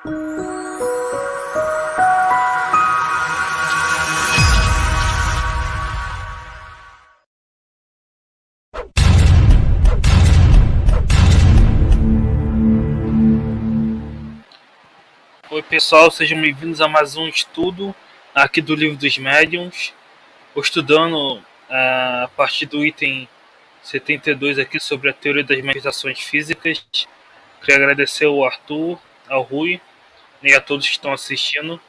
Oi pessoal, sejam bem-vindos a mais um estudo aqui do Livro dos Médiuns. Estou estudando a partir do item 72 aqui sobre a teoria das manifestações físicas. Queria agradecer ao Arthur, ao Rui e a todos que estão assistindo.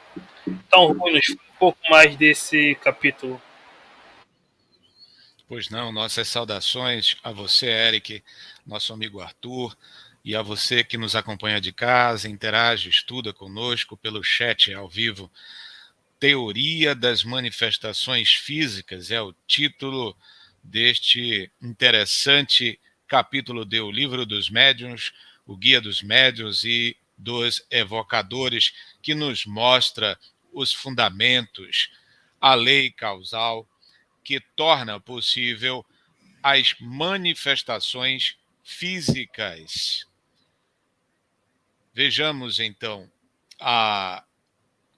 Então, Rui, nos fala um pouco mais desse capítulo. Pois não, nossas saudações a você, Eric, nosso amigo Arthur, e a você que nos acompanha de casa, interage, estuda conosco pelo chat ao vivo. Teoria das manifestações físicas é o título deste interessante capítulo do Livro dos Médiuns, o Guia dos Médiuns e dos Evocadores, que nos mostra os fundamentos, a lei causal, que torna possível as manifestações físicas. Vejamos, então, a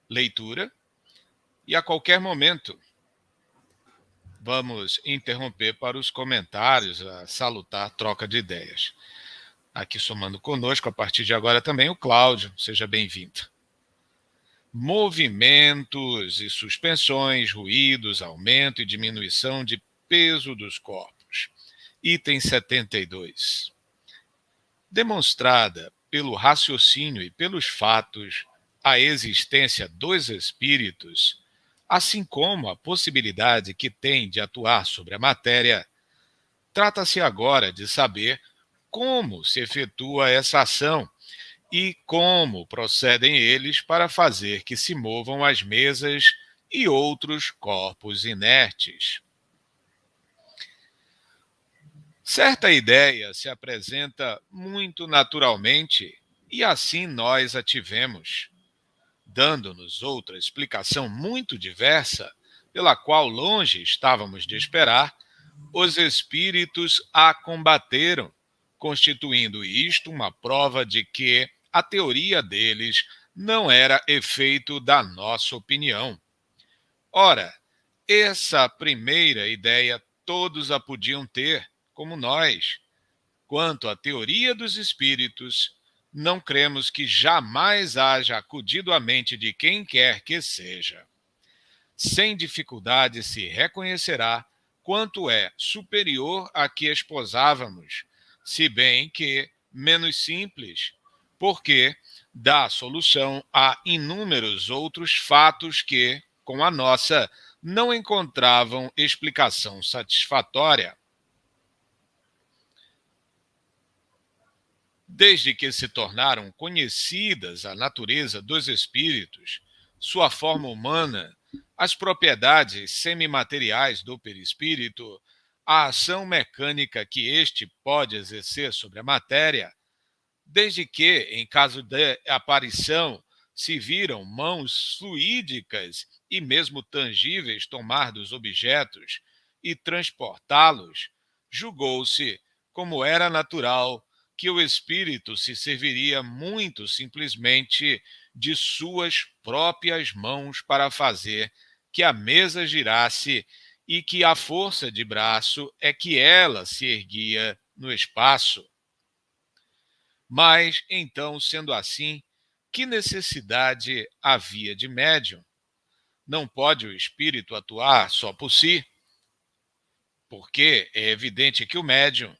leitura e, a qualquer momento, vamos interromper para os comentários, a salutar troca de ideias. Aqui somando conosco, a partir de agora também, o Cláudio. Seja bem-vindo. Movimentos e suspensões, ruídos, aumento e diminuição de peso dos corpos. Item 72. Demonstrada pelo raciocínio e pelos fatos a existência dos espíritos, assim como a possibilidade que tem de atuar sobre a matéria, trata-se agora de saber como se efetua essa ação e como procedem eles para fazer que se movam as mesas e outros corpos inertes. Certa ideia se apresenta muito naturalmente e assim nós a tivemos, dando-nos outra explicação muito diversa, pela qual longe estávamos de esperar, os espíritos a combateram, constituindo isto uma prova de que a teoria deles não era efeito da nossa opinião. Ora, essa primeira ideia todos a podiam ter, como nós. Quanto à teoria dos espíritos, não cremos que jamais haja acudido à mente de quem quer que seja. Sem dificuldade se reconhecerá quanto é superior à que esposávamos, se bem que menos simples, porque dá solução a inúmeros outros fatos que, com a nossa, não encontravam explicação satisfatória. Desde que se tornaram conhecidas a natureza dos espíritos, sua forma humana, as propriedades semimateriais do perispírito, a ação mecânica que este pode exercer sobre a matéria, desde que, em caso de aparição, se viram mãos fluídicas e mesmo tangíveis tomar dos objetos e transportá-los, julgou-se, como era natural, que o espírito se serviria muito simplesmente de suas próprias mãos para fazer que a mesa girasse e que a força de braço é que ela se erguia no espaço. Mas, então, sendo assim, que necessidade havia de médium? Não pode o espírito atuar só por si? Porque é evidente que o médium,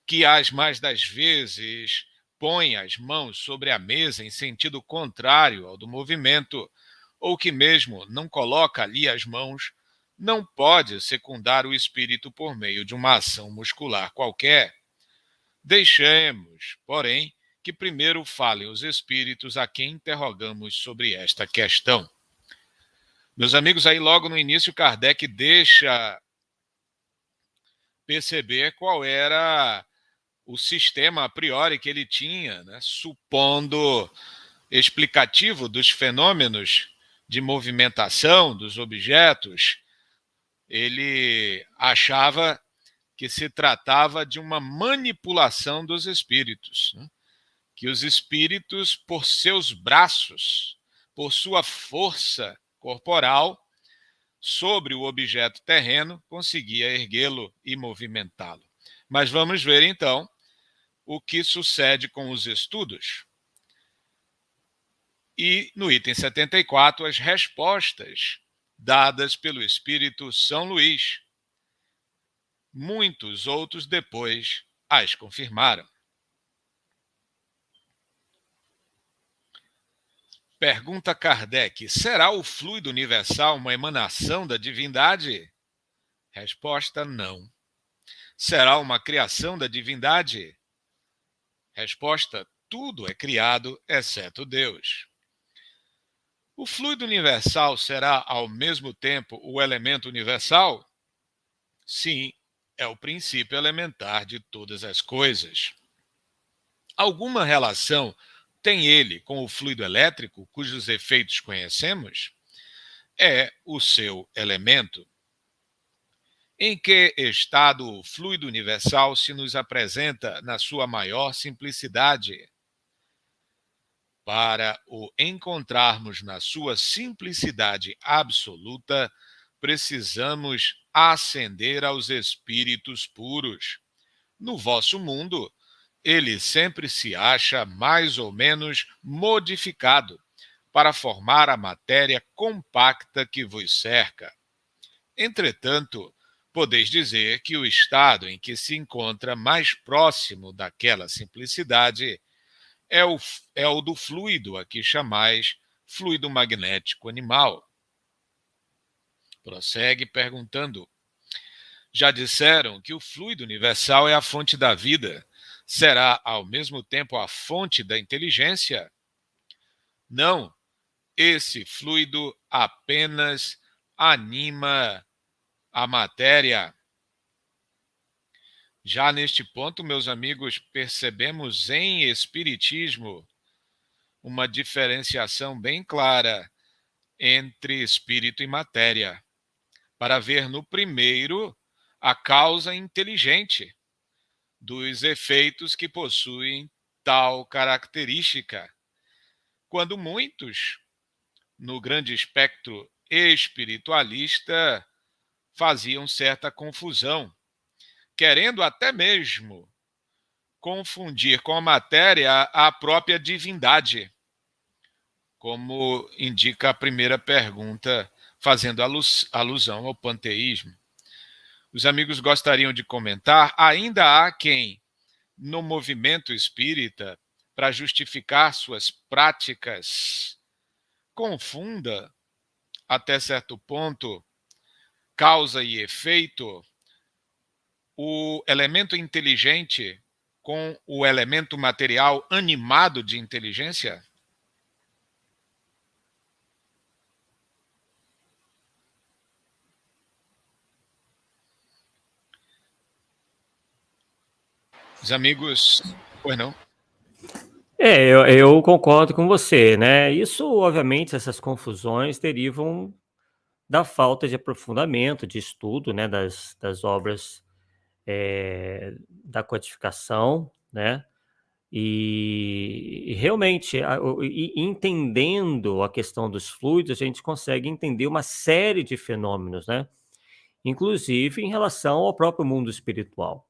que as mais das vezes põe as mãos sobre a mesa em sentido contrário ao do movimento, ou que mesmo não coloca ali as mãos, não pode secundar o espírito por meio de uma ação muscular qualquer. Deixemos, porém, que primeiro falem os espíritos a quem interrogamos sobre esta questão. Meus amigos, aí logo no início, Kardec deixa perceber qual era o sistema a priori que ele tinha, né, supondo explicativo dos fenômenos de movimentação dos objetos. Ele achava que se tratava de uma manipulação dos espíritos, né, que os espíritos, por seus braços, por sua força corporal, sobre o objeto terreno, conseguia erguê-lo e movimentá-lo. Mas vamos ver, então, o que sucede com os estudos. E, no item 74, as respostas dadas pelo Espírito São Luís. Muitos outros depois as confirmaram. Pergunta Kardec: será o fluido universal uma emanação da divindade? Resposta: não. Será uma criação da divindade? Resposta: tudo é criado, exceto Deus. O fluido universal será, ao mesmo tempo, o elemento universal? Sim, é o princípio elementar de todas as coisas. Alguma relação tem ele com o fluido elétrico, cujos efeitos conhecemos? É o seu elemento. Em que estado o fluido universal se nos apresenta na sua maior simplicidade? Para o encontrarmos na sua simplicidade absoluta, precisamos ascender aos espíritos puros. No vosso mundo, ele sempre se acha mais ou menos modificado para formar a matéria compacta que vos cerca. Entretanto, podeis dizer que o estado em que se encontra mais próximo daquela simplicidade é o do fluido a que chamais fluido magnético animal. Prossegue perguntando: já disseram que o fluido universal é a fonte da vida. Será, ao mesmo tempo, a fonte da inteligência? Não, esse fluido apenas anima a matéria. Já neste ponto, meus amigos, percebemos em Espiritismo uma diferenciação bem clara entre espírito e matéria, para ver no primeiro a causa inteligente dos efeitos que possuem tal característica, quando muitos, no grande espectro espiritualista, faziam certa confusão, querendo até mesmo confundir com a matéria a própria divindade, como indica a primeira pergunta, fazendo alusão ao panteísmo. Os amigos gostariam de comentar: ainda há quem, no movimento espírita, para justificar suas práticas, confunda, até certo ponto, causa e efeito, o elemento inteligente com o elemento material animado de inteligência? Os amigos, pois não? Eu concordo com você, né? Isso, obviamente, essas confusões derivam da falta de aprofundamento, de estudo, né, das obras da codificação, né? E realmente, entendendo a questão dos fluidos, a gente consegue entender uma série de fenômenos, né? Inclusive em relação ao próprio mundo espiritual.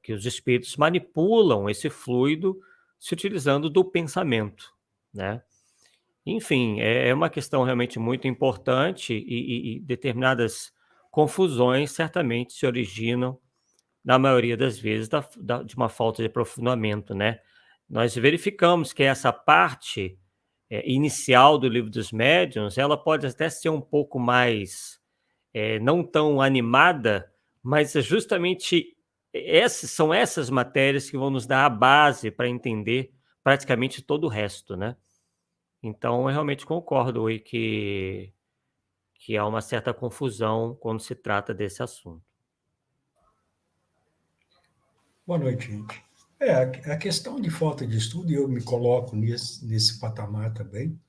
Que os espíritos manipulam esse fluido se utilizando do pensamento, né? Enfim, é uma questão realmente muito importante e determinadas confusões certamente se originam, na maioria das vezes, de uma falta de aprofundamento, né? Nós verificamos que essa parte inicial do Livro dos Médiuns, ela pode até ser um pouco mais não tão animada, mas é justamente são essas matérias que vão nos dar a base para entender praticamente todo o resto, né? Então, eu realmente concordo aí que há uma certa confusão quando se trata desse assunto. Boa noite, gente. A questão de falta de estudo, e eu me coloco nesse patamar também,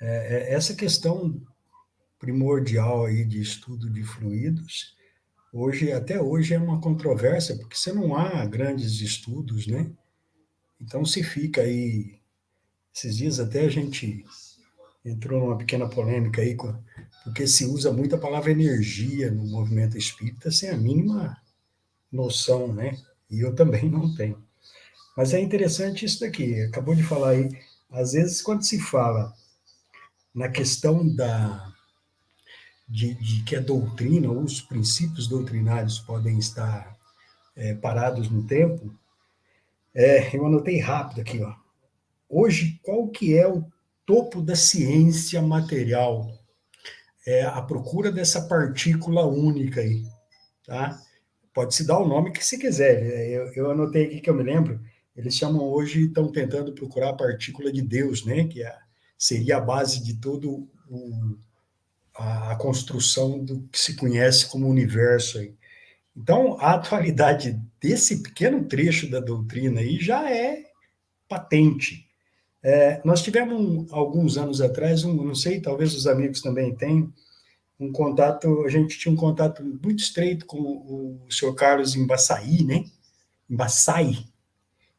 essa questão primordial aí de estudo de fluidos, até hoje é uma controvérsia, porque você não há grandes estudos, né, Então, se fica aí, esses dias até a gente entrou numa pequena polêmica aí, porque se usa muito a palavra energia no movimento espírita sem a mínima noção, né? E eu também não tenho. Mas é interessante isso daqui, acabou de falar aí, às vezes quando se fala na questão de que a doutrina, ou os princípios doutrinários podem estar parados no tempo, eu anotei rápido aqui, ó. Hoje, qual que é o topo da ciência material? É a procura dessa partícula única aí, tá? Pode-se dar o nome que se quiser. Eu anotei aqui que eu me lembro, eles chamam hoje, estão tentando procurar a partícula de Deus, né? Que seria a base de todo a construção do que se conhece como universo aí. Então, a atualidade desse pequeno trecho da doutrina aí já é patente. Nós tivemos, alguns anos atrás, não sei, talvez os amigos também tenham, um contato, a gente tinha um contato muito estreito com o senhor Carlos Embaçaí, né? Embaçaí.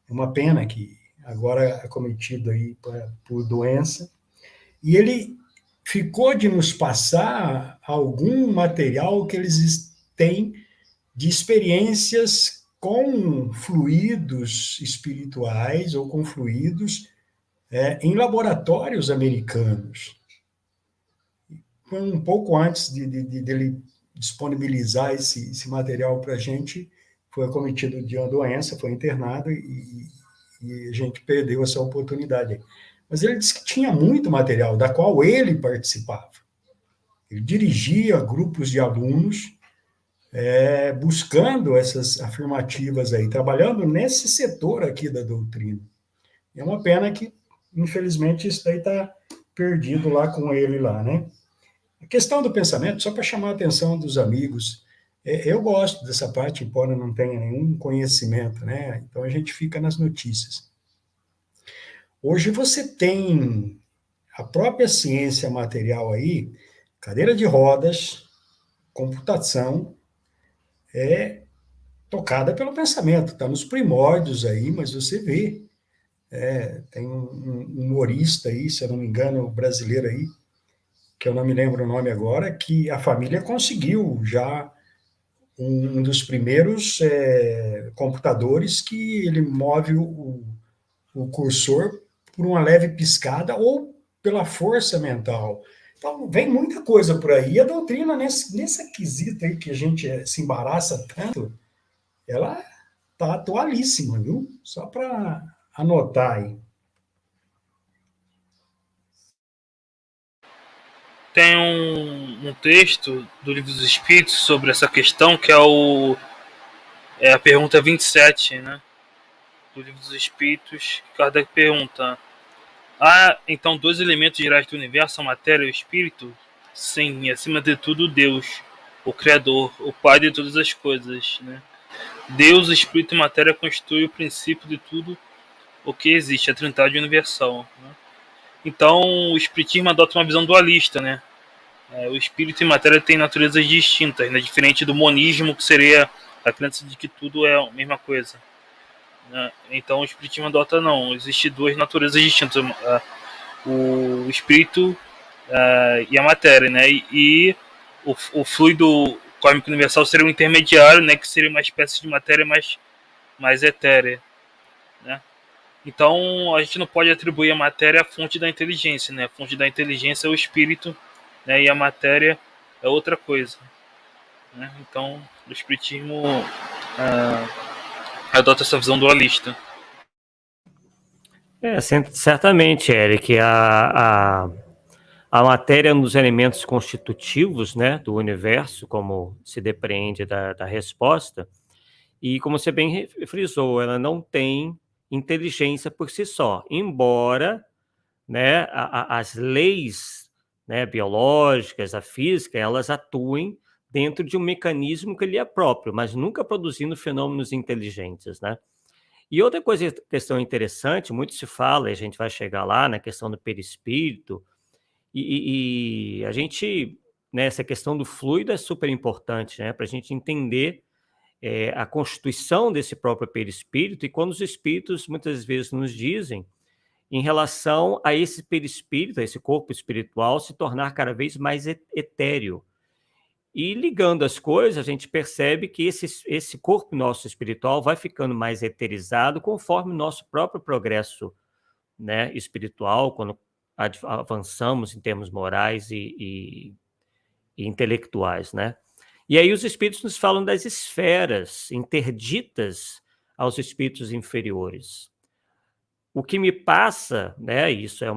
É uma pena que agora é acometido aí por doença. E ele ficou de nos passar algum material que eles têm de experiências com fluidos espirituais ou com fluidos em laboratórios americanos. Um pouco antes dele disponibilizar esse material para a gente, foi acometido de uma doença, foi internado e a gente perdeu essa oportunidade. Mas ele disse que tinha muito material, da qual ele participava. Ele dirigia grupos de alunos buscando essas afirmativas aí, trabalhando nesse setor aqui da doutrina. É uma pena que, infelizmente, isso daí está perdido lá com ele lá, né? A questão do pensamento, só para chamar a atenção dos amigos, eu gosto dessa parte, embora não tenha nenhum conhecimento, né? Então a gente fica nas notícias. Hoje você tem a própria ciência material aí, cadeira de rodas, computação, tocada pelo pensamento, está nos primórdios aí, mas você vê, tem um humorista aí, se eu não me engano, brasileiro aí, que eu não me lembro o nome agora, que a família conseguiu já um dos primeiros computadores que ele move o cursor por uma leve piscada ou pela força mental. Então, vem muita coisa por aí. E a doutrina, nessa quesita aí que a gente se embaraça tanto, ela está atualíssima, viu? Só para anotar aí. Tem um texto do Livro dos Espíritos sobre essa questão, que é a pergunta 27, né? Do Livro dos Espíritos, Kardec pergunta: há então dois elementos gerais do universo, a matéria e o espírito? Sim, e acima de tudo Deus, o Criador, o Pai de todas as coisas, né? Deus, espírito e matéria constituem o princípio de tudo o que existe, a Trindade universal, né? Então, o espiritismo adota uma visão dualista, né? O espírito e matéria têm naturezas distintas, né? Diferente do monismo, que seria a crença de que tudo é a mesma coisa, né? Então, o espiritismo adota não, existe duas naturezas distintas, o espírito e a matéria, né? E o fluido cósmico universal seria um intermediário, né? Que seria uma espécie de matéria mais etérea, né? Então, a gente não pode atribuir a matéria à fonte da inteligência, né? A fonte da inteligência é o espírito, né? E a matéria é outra coisa, né? Então, o espiritismo adota essa visão dualista. Certamente, Eric, a matéria é um dos elementos constitutivos, né, do universo, como se depreende da resposta, e como você bem frisou, ela não tem inteligência por si só, embora, né, as leis, né, biológicas, a física, elas atuem dentro de um mecanismo que lhe é próprio, mas nunca produzindo fenômenos inteligentes, né? E outra questão interessante, muito se fala, e a gente vai chegar lá na questão do perispírito, e a gente, né, essa questão do fluido é super importante, né, para a gente entender a constituição desse próprio perispírito, e quando os espíritos muitas vezes nos dizem em relação a esse perispírito, a esse corpo espiritual, se tornar cada vez mais etéreo. E ligando as coisas, a gente percebe que esse corpo nosso espiritual vai ficando mais eterizado conforme o nosso próprio progresso, né, espiritual, quando avançamos em termos morais e intelectuais, né? E aí os espíritos nos falam das esferas interditas aos espíritos inferiores. O que me passa, né, isso é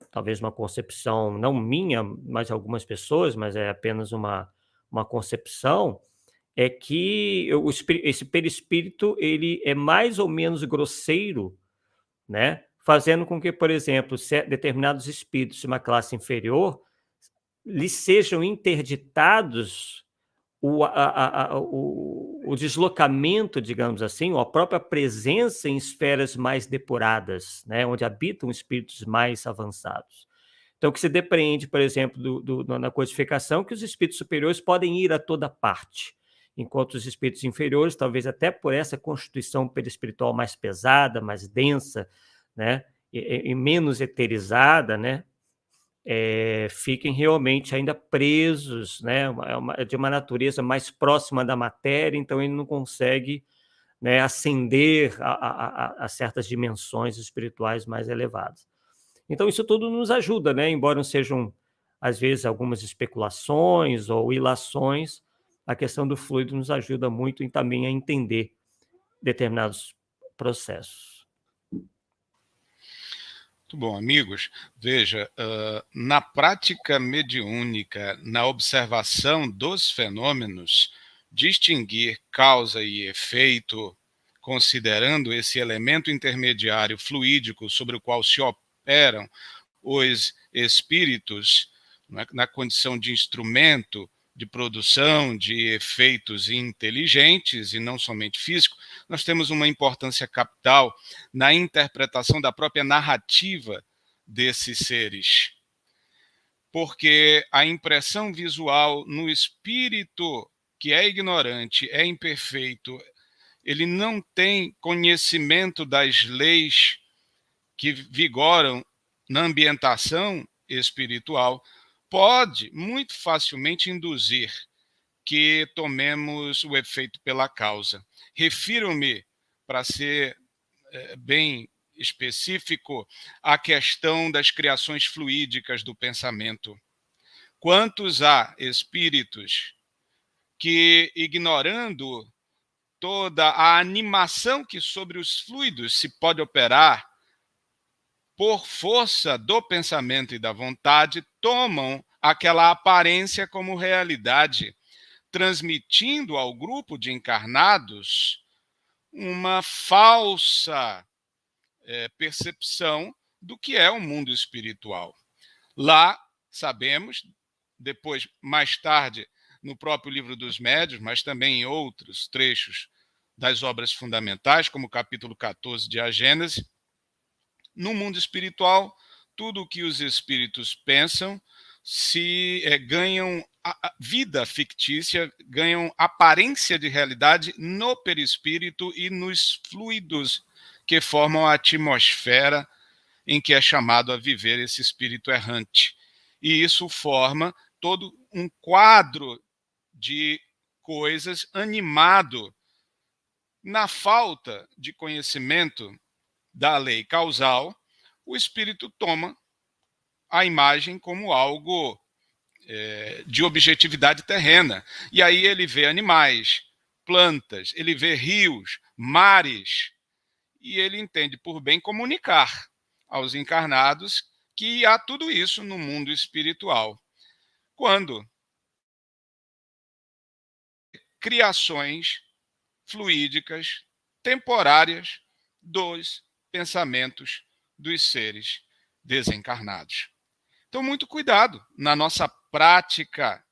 talvez uma concepção não minha, mas de algumas pessoas, mas é apenas uma concepção, é que esse perispírito ele é mais ou menos grosseiro, né, fazendo com que, por exemplo, determinados espíritos de uma classe inferior lhes sejam interditados o deslocamento, digamos assim, ou a própria presença em esferas mais depuradas, né, onde habitam espíritos mais avançados. Então, que se depreende, por exemplo, na codificação, que os espíritos superiores podem ir a toda parte, enquanto os espíritos inferiores, talvez até por essa constituição perispiritual mais pesada, mais densa, né, e menos eterizada, né, fiquem realmente ainda presos, né, de uma natureza mais próxima da matéria, então ele não consegue, né, ascender a certas dimensões espirituais mais elevadas. Então isso tudo nos ajuda, né, embora não sejam, às vezes, algumas especulações ou ilações, a questão do fluido nos ajuda muito também a entender determinados processos. Muito bom, amigos. Veja, na prática mediúnica, na observação dos fenômenos, distinguir causa e efeito, considerando esse elemento intermediário fluídico sobre o qual se operam os espíritos, na condição de instrumento de produção de efeitos inteligentes e não somente físicos, nós temos uma importância capital na interpretação da própria narrativa desses seres. Porque a impressão visual no espírito que é ignorante, é imperfeito, ele não tem conhecimento das leis que vigoram na ambientação espiritual, pode muito facilmente induzir que tomemos o efeito pela causa. Refiro-me, para ser bem específico, à questão das criações fluídicas do pensamento. Quantos há espíritos que, ignorando toda a animação que sobre os fluidos se pode operar, por força do pensamento e da vontade, tomam aquela aparência como realidade, transmitindo ao grupo de encarnados uma falsa percepção do que é o mundo espiritual. Lá, sabemos, depois, mais tarde, no próprio Livro dos Médiuns, mas também em outros trechos das obras fundamentais, como o capítulo 14 de A Gênese, no mundo espiritual, tudo o que os espíritos pensam ganham vida fictícia, ganham aparência de realidade no perispírito e nos fluidos que formam a atmosfera em que é chamado a viver esse espírito errante. E isso forma todo um quadro de coisas animado. Na falta de conhecimento da lei causal, o espírito toma a imagem como algo de objetividade terrena. E aí ele vê animais, plantas, ele vê rios, mares, e ele entende por bem comunicar aos encarnados que há tudo isso no mundo espiritual. Quando criações fluídicas, temporárias, dos pensamentos dos seres desencarnados. Então, muito cuidado na nossa prática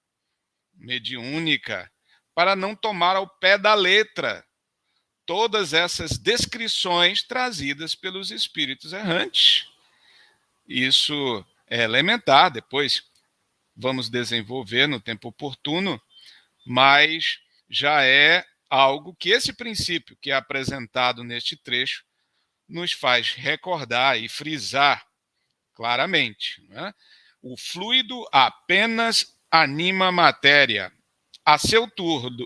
mediúnica para não tomar ao pé da letra todas essas descrições trazidas pelos espíritos errantes. Isso é elementar, depois vamos desenvolver no tempo oportuno, mas já é algo que esse princípio que é apresentado neste trecho nos faz recordar e frisar claramente, né? O fluido apenas anima a matéria. A seu turno,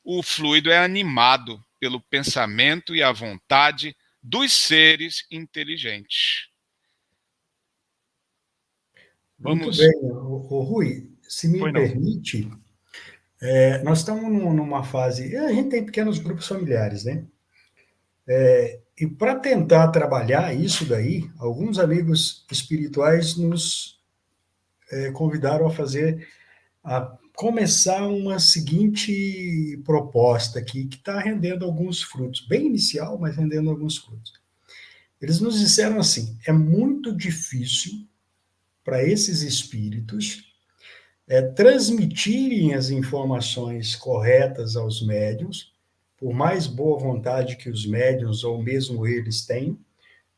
o fluido é animado pelo pensamento e a vontade dos seres inteligentes. Muito Vamos. bem. Rui, se me Pois não. permite, nós estamos numa fase. A gente tem pequenos grupos familiares, né? E para tentar trabalhar isso daí, alguns amigos espirituais nos convidaram a começar uma seguinte proposta aqui, que está rendendo alguns frutos, bem inicial, mas rendendo alguns frutos. Eles nos disseram assim: é muito difícil para esses espíritos transmitirem as informações corretas aos médiuns, por mais boa vontade que os médiuns ou mesmo eles tenham,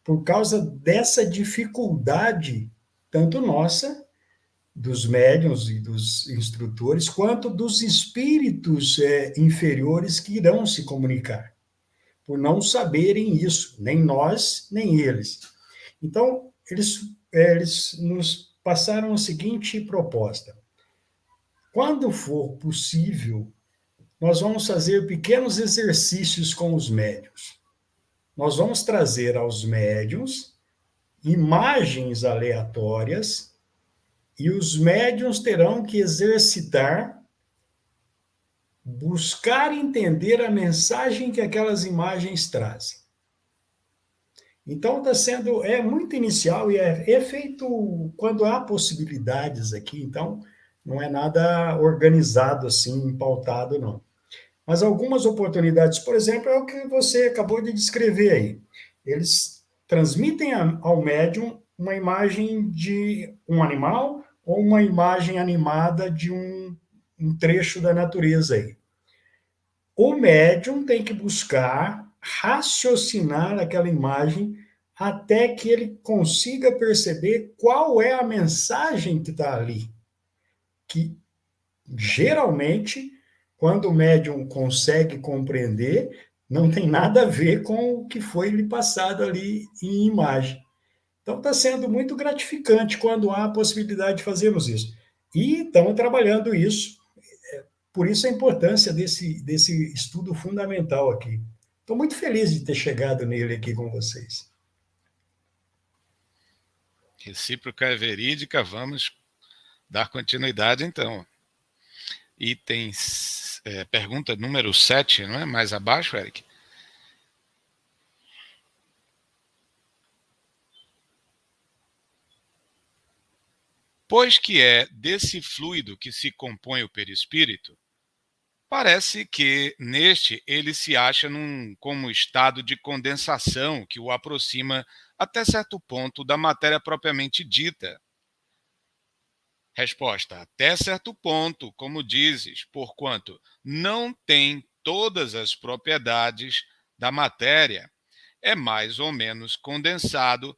por causa dessa dificuldade, tanto nossa, dos médiuns e dos instrutores, quanto dos espíritos inferiores que irão se comunicar, por não saberem isso, nem nós, nem eles. Então, eles nos passaram a seguinte proposta: quando for possível, nós vamos fazer pequenos exercícios com os médiuns. Nós vamos trazer aos médiuns imagens aleatórias e os médiuns terão que exercitar, buscar entender a mensagem que aquelas imagens trazem. Então é muito inicial e é feito quando há possibilidades aqui, então não é nada organizado assim, pautado, não. Mas algumas oportunidades, por exemplo, é o que você acabou de descrever aí. Eles transmitem ao médium uma imagem de um animal ou uma imagem animada de um trecho da natureza aí. O médium tem que buscar raciocinar aquela imagem até que ele consiga perceber qual é a mensagem que está ali. Que geralmente, quando o médium consegue compreender, não tem nada a ver com o que foi lhe passado ali em imagem. Então, está sendo muito gratificante quando há a possibilidade de fazermos isso. E estamos trabalhando isso, por isso a importância desse estudo fundamental aqui. Estou muito feliz de ter chegado nele aqui com vocês. Recíproca é verídica, vamos dar continuidade então. Itens, pergunta número 7, não é? Mais abaixo, Eric? Pois que é desse fluido que se compõe o perispírito, parece que neste ele se acha como estado de condensação que o aproxima até certo ponto da matéria propriamente dita. Resposta: até certo ponto, como dizes, porquanto não tem todas as propriedades da matéria, é mais ou menos condensado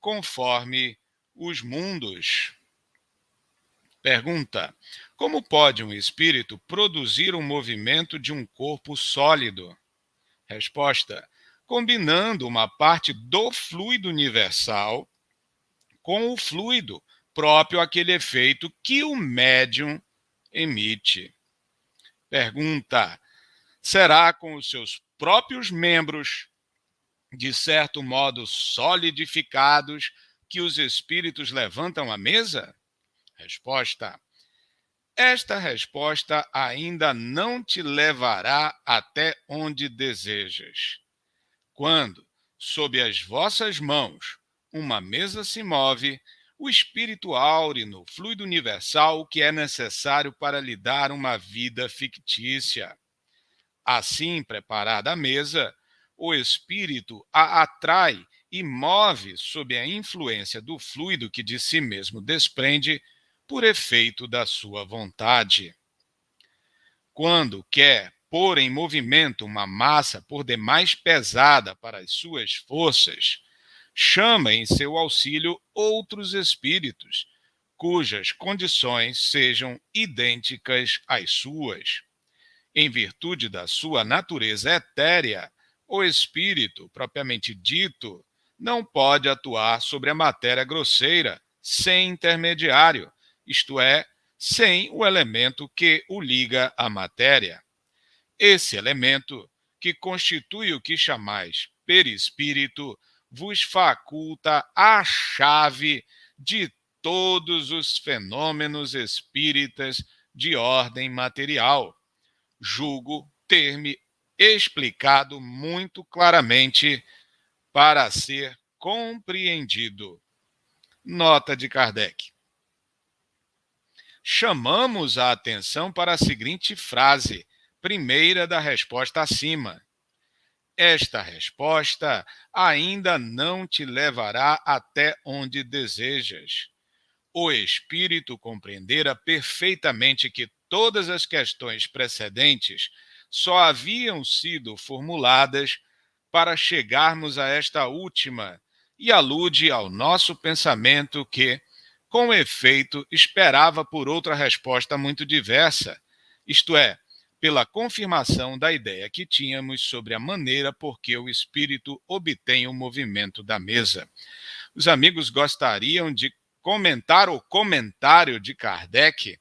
conforme os mundos. Pergunta: como pode um espírito produzir um movimento de um corpo sólido? Resposta: combinando uma parte do fluido universal com o fluido próprio àquele efeito que o médium emite. Pergunta: será com os seus próprios membros, de certo modo solidificados, que os espíritos levantam a mesa? Resposta: esta resposta ainda não te levará até onde desejas. Quando, sob as vossas mãos, uma mesa se move, o espírito aure no fluido universal o que é necessário para lhe dar uma vida fictícia. Assim preparada a mesa, o espírito a atrai e move sob a influência do fluido que de si mesmo desprende, por efeito da sua vontade. Quando quer pôr em movimento uma massa por demais pesada para as suas forças, chama em seu auxílio outros espíritos, cujas condições sejam idênticas às suas. Em virtude da sua natureza etérea, o espírito, propriamente dito, não pode atuar sobre a matéria grosseira sem intermediário, isto é, sem o elemento que o liga à matéria. Esse elemento, que constitui o que chamais perispírito, vos faculta a chave de todos os fenômenos espíritas de ordem material. Julgo ter-me explicado muito claramente para ser compreendido. Nota de Kardec. Chamamos a atenção para a seguinte frase, primeira da resposta acima. Esta resposta ainda não te levará até onde desejas. O espírito compreendera perfeitamente que todas as questões precedentes só haviam sido formuladas para chegarmos a esta última, e alude ao nosso pensamento que, com efeito, esperava por outra resposta muito diversa, isto é, pela confirmação da ideia que tínhamos sobre a maneira por que o espírito obtém o movimento da mesa. Os amigos gostariam de comentar o comentário de Kardec?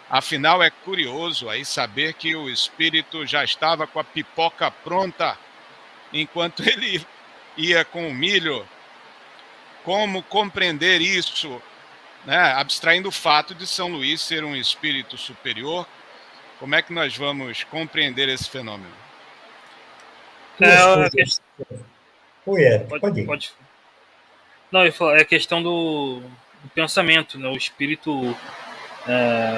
Afinal, é curioso aí saber que o espírito já estava com a pipoca pronta enquanto ele ia com o milho. Como compreender isso, né? Abstraindo o fato de São Luís ser um espírito superior, como é que nós vamos compreender esse fenômeno? Oi, Ed, pode ir. Não, eu falo, é a questão do pensamento, né? O espírito,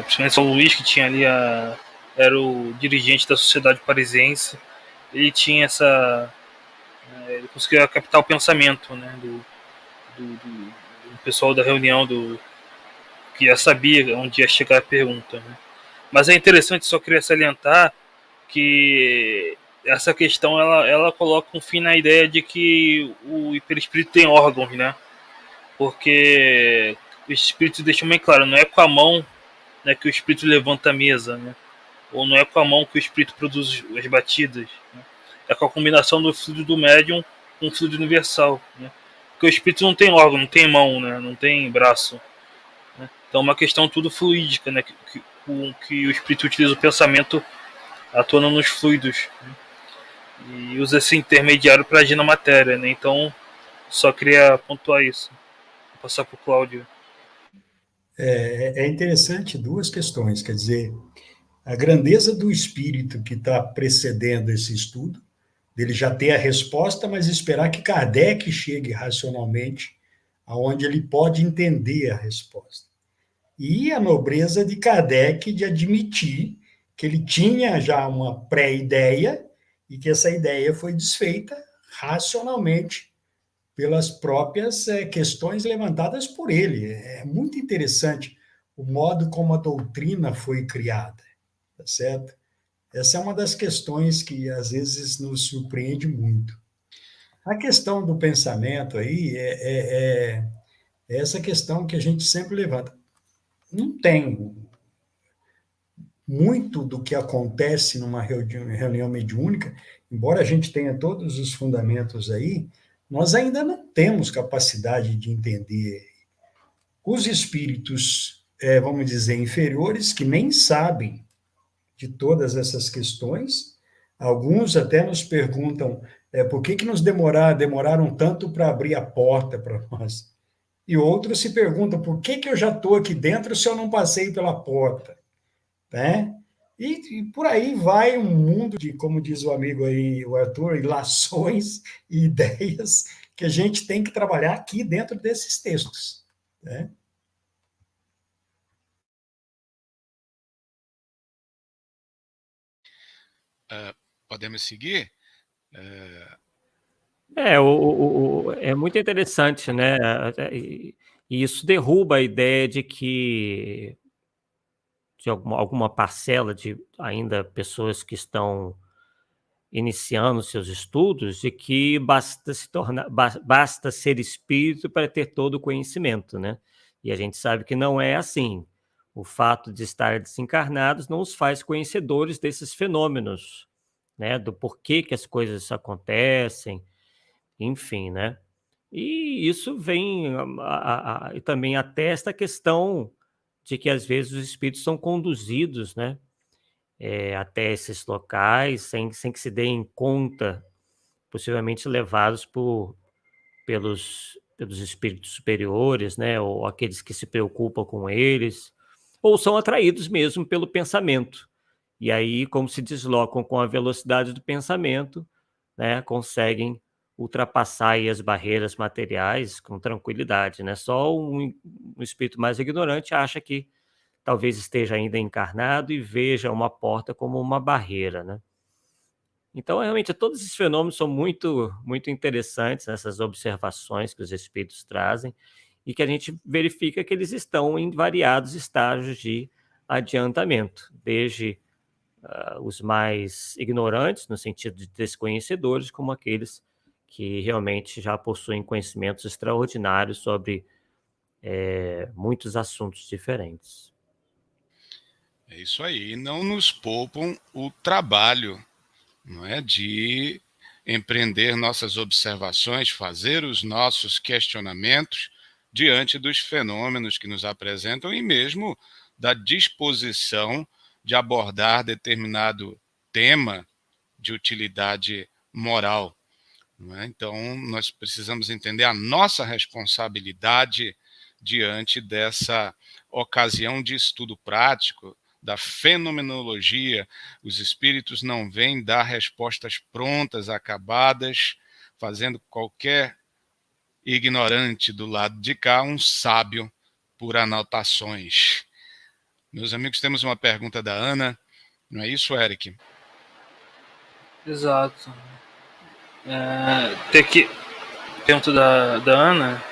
principalmente São Luís, que tinha ali era o dirigente da sociedade parisiense, ele tinha ele conseguia captar o pensamento, né? Do pessoal da reunião, que já sabia onde ia chegar a pergunta, né? Mas é interessante, só queria salientar que essa questão ela coloca um fim na ideia de que o perispírito tem órgãos, né? Porque o espírito deixa bem claro, não é com a mão, né, que o espírito levanta a mesa, né? Ou não é com a mão que o espírito produz as batidas, né? É com a combinação do fluido do médium com o fluido universal, né? Porque o espírito não tem órgão, não tem mão, né? Não tem braço, né? Então é uma questão tudo fluídica, né? Que o espírito utiliza o pensamento atuando nos fluidos, né? E usa esse intermediário para agir na matéria, né? Então só queria pontuar isso. Vou passar para o Cláudio. É interessante duas questões, quer dizer, a grandeza do espírito que está precedendo esse estudo, dele já ter a resposta, mas esperar que Kardec chegue racionalmente aonde ele pode entender a resposta. E a nobreza de Kardec de admitir que ele tinha já uma pré-ideia e que essa ideia foi desfeita racionalmente pelas próprias questões levantadas por ele. É muito interessante o modo como a doutrina foi criada, tá certo? Essa é uma das questões que às vezes nos surpreende muito. A questão do pensamento aí é essa questão que a gente sempre levanta. Não tem muito do que acontece numa reunião mediúnica, embora a gente tenha todos os fundamentos aí, nós ainda não temos capacidade de entender os espíritos, vamos dizer, inferiores, que nem sabem de todas essas questões. Alguns até nos perguntam por que nos demoraram tanto para abrir a porta para nós. E outros se perguntam por que eu já estou aqui dentro se eu não passei pela porta, né? E por aí vai um mundo de, como diz o amigo aí, o Arthur, ilações e ideias que a gente tem que trabalhar aqui dentro desses textos, né? Podemos seguir? É muito interessante, né? E isso derruba a ideia de que de alguma parcela de ainda pessoas que estão iniciando seus estudos, de que basta ser espírito para ter todo o conhecimento, né? E a gente sabe que não é assim. O fato de estar desencarnados não os faz conhecedores desses fenômenos, né? Do porquê que as coisas acontecem, enfim, né? E isso vem e também atesta a questão de que às vezes os espíritos são conduzidos, né? Até esses locais sem que se deem conta, possivelmente levados pelos espíritos superiores, né, ou aqueles que se preocupam com eles, ou são atraídos mesmo pelo pensamento. E aí, como se deslocam com a velocidade do pensamento, né, conseguem ultrapassar aí as barreiras materiais com tranquilidade, né? Só um espírito mais ignorante acha que talvez esteja ainda encarnado e veja uma porta como uma barreira, né? Então, realmente, todos esses fenômenos são muito interessantes, essas observações que os espíritos trazem, e que a gente verifica que eles estão em variados estágios de adiantamento, desde os mais ignorantes, no sentido de desconhecedores, como aqueles que realmente já possuem conhecimentos extraordinários sobre muitos assuntos diferentes. É isso aí. E não nos poupam o trabalho, não é, de empreender nossas observações, fazer os nossos questionamentos diante dos fenômenos que nos apresentam e mesmo da disposição de abordar determinado tema de utilidade moral. Não é? Então, nós precisamos entender a nossa responsabilidade diante dessa ocasião de estudo prático, da fenomenologia. Os espíritos não vêm dar respostas prontas, acabadas, fazendo qualquer ignorante do lado de cá um sábio por anotações. Meus amigos, temos uma pergunta da Ana, não é isso, Eric? Exato. Tem que. Pergunta da Ana.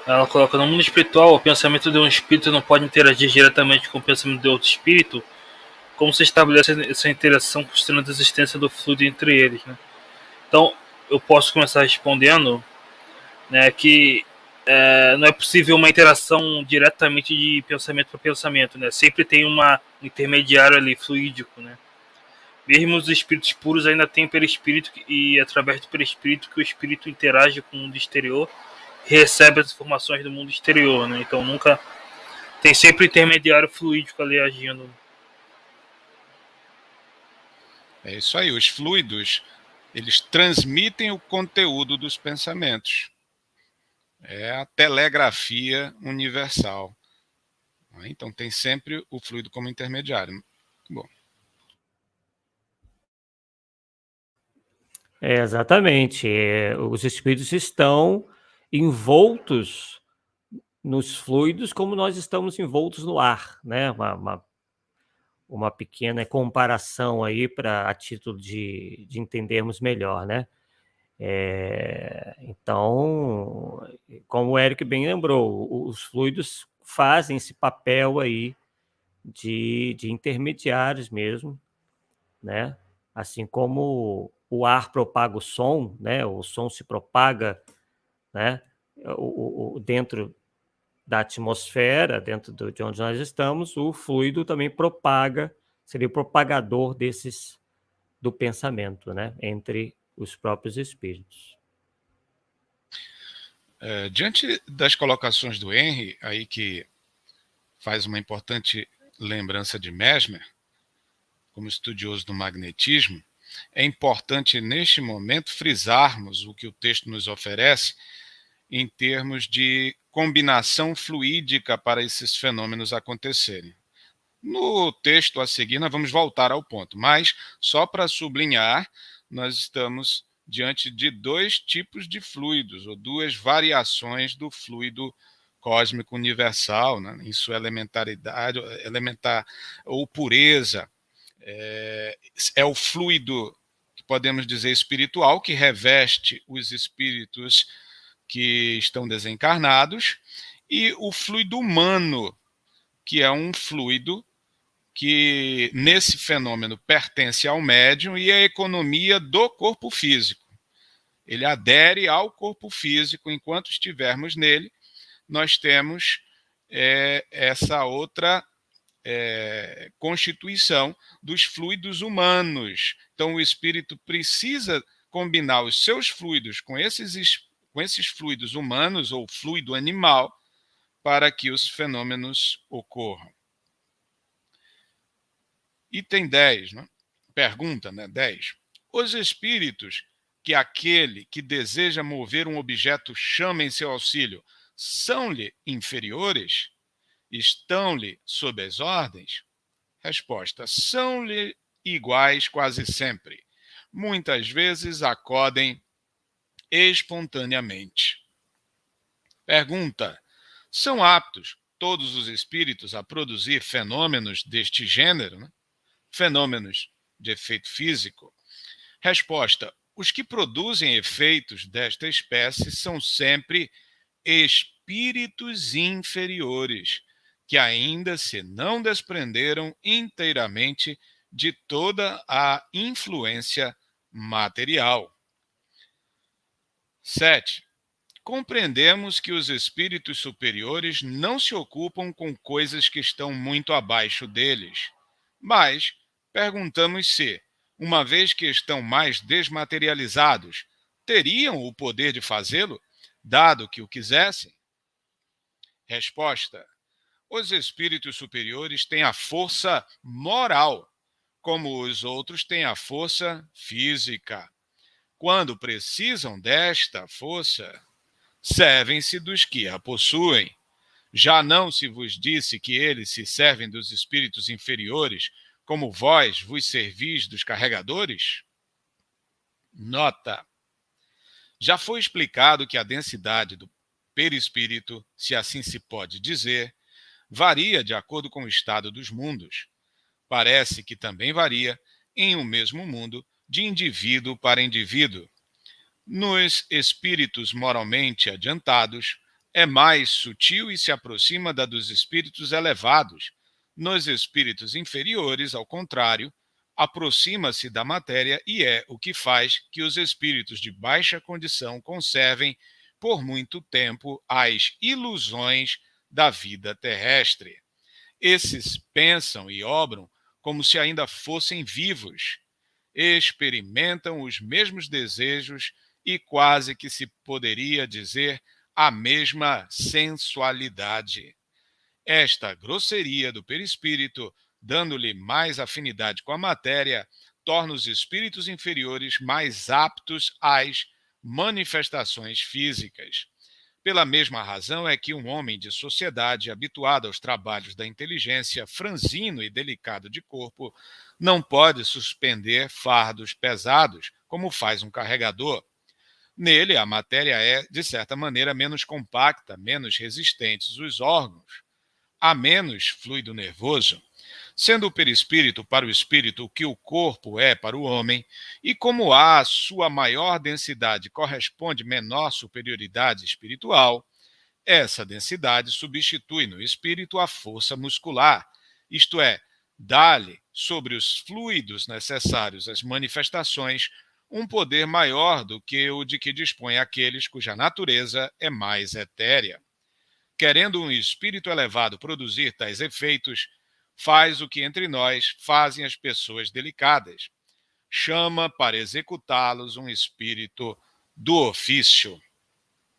Ela coloca: no mundo espiritual, o pensamento de um espírito não pode interagir diretamente com o pensamento de outro espírito. Como se estabelece essa interação considerando a existência do fluido entre eles, né? Então, eu posso começar respondendo, né, que não é possível uma interação diretamente de pensamento para pensamento, né? Sempre tem um intermediário ali, fluídico, né? Mesmo os espíritos puros ainda têm perispírito, e através do perispírito que o espírito interage com o mundo exterior, recebe as informações do mundo exterior, né? Então nunca tem sempre intermediário fluídico ali agindo. É isso aí, os fluidos, eles transmitem o conteúdo dos pensamentos. É a telegrafia universal. Então tem sempre o fluido como intermediário. Bom. Exatamente. Os espíritos estão envoltos nos fluidos como nós estamos envoltos no ar, né? Uma pequena comparação aí a título de entendermos melhor, né? Então, como o Eric bem lembrou, os fluidos fazem esse papel aí de intermediários mesmo, né? Assim como o ar propaga o som, né? O som se propaga, né? Dentro da atmosfera, dentro de onde nós estamos, o fluido também propaga, seria o propagador do pensamento, né? Entre os próprios espíritos. Diante das colocações do Henry, aí que faz uma importante lembrança de Mesmer, como estudioso do magnetismo, é importante neste momento frisarmos o que o texto nos oferece em termos de combinação fluídica para esses fenômenos acontecerem. No texto a seguir, nós vamos voltar ao ponto, mas só para sublinhar, nós estamos diante de dois tipos de fluidos, ou duas variações do fluido cósmico universal, né, em sua elementaridade, elementar ou pureza. É o fluido, que podemos dizer, espiritual, que reveste os espíritos que estão desencarnados, e o fluido humano, que é um fluido que, nesse fenômeno, pertence ao médium e à economia do corpo físico. Ele adere ao corpo físico, enquanto estivermos nele, nós temos essa outra constituição dos fluidos humanos. Então, o espírito precisa combinar os seus fluidos com esses fluidos humanos ou fluido animal para que os fenômenos ocorram. Item 10, né? Pergunta, 10. Os espíritos que aquele que deseja mover um objeto chama em seu auxílio são-lhe inferiores? Estão-lhe sob as ordens? Resposta: são-lhe iguais quase sempre. Muitas vezes acodem espontaneamente. Pergunta: são aptos todos os espíritos a produzir fenômenos deste gênero, né? Fenômenos de efeito físico? Resposta: os que produzem efeitos desta espécie são sempre espíritos inferiores, que ainda se não desprenderam inteiramente de toda a influência material. 7. Compreendemos que os espíritos superiores não se ocupam com coisas que estão muito abaixo deles, mas perguntamos se, uma vez que estão mais desmaterializados, teriam o poder de fazê-lo, dado que o quisessem? Resposta: os espíritos superiores têm a força moral, como os outros têm a força física. Quando precisam desta força, servem-se dos que a possuem. Já não se vos disse que eles se servem dos espíritos inferiores, como vós vos servis dos carregadores? Nota: já foi explicado que a densidade do perispírito, se assim se pode dizer, varia de acordo com o estado dos mundos. Parece que também varia, em um mesmo mundo, de indivíduo para indivíduo. Nos espíritos moralmente adiantados, é mais sutil e se aproxima da dos espíritos elevados. Nos espíritos inferiores, ao contrário, aproxima-se da matéria e é o que faz que os espíritos de baixa condição conservem por muito tempo as ilusões da vida terrestre. Esses pensam e obram como se ainda fossem vivos, experimentam os mesmos desejos e quase que se poderia dizer a mesma sensualidade. Esta grosseria do perispírito, dando-lhe mais afinidade com a matéria, torna os espíritos inferiores mais aptos às manifestações físicas. Pela mesma razão é que um homem de sociedade, habituado aos trabalhos da inteligência, franzino e delicado de corpo, não pode suspender fardos pesados, como faz um carregador. Nele, a matéria é, de certa maneira, menos compacta, menos resistentes os órgãos, há menos fluido nervoso, sendo o perispírito para o espírito o que o corpo é para o homem, e como a sua maior densidade corresponde menor superioridade espiritual, essa densidade substitui no espírito a força muscular, isto é, dá-lhe, sobre os fluidos necessários às manifestações, um poder maior do que o de que dispõem aqueles cuja natureza é mais etérea. Querendo um espírito elevado produzir tais efeitos, faz o que entre nós fazem as pessoas delicadas. Chama para executá-los um espírito do ofício.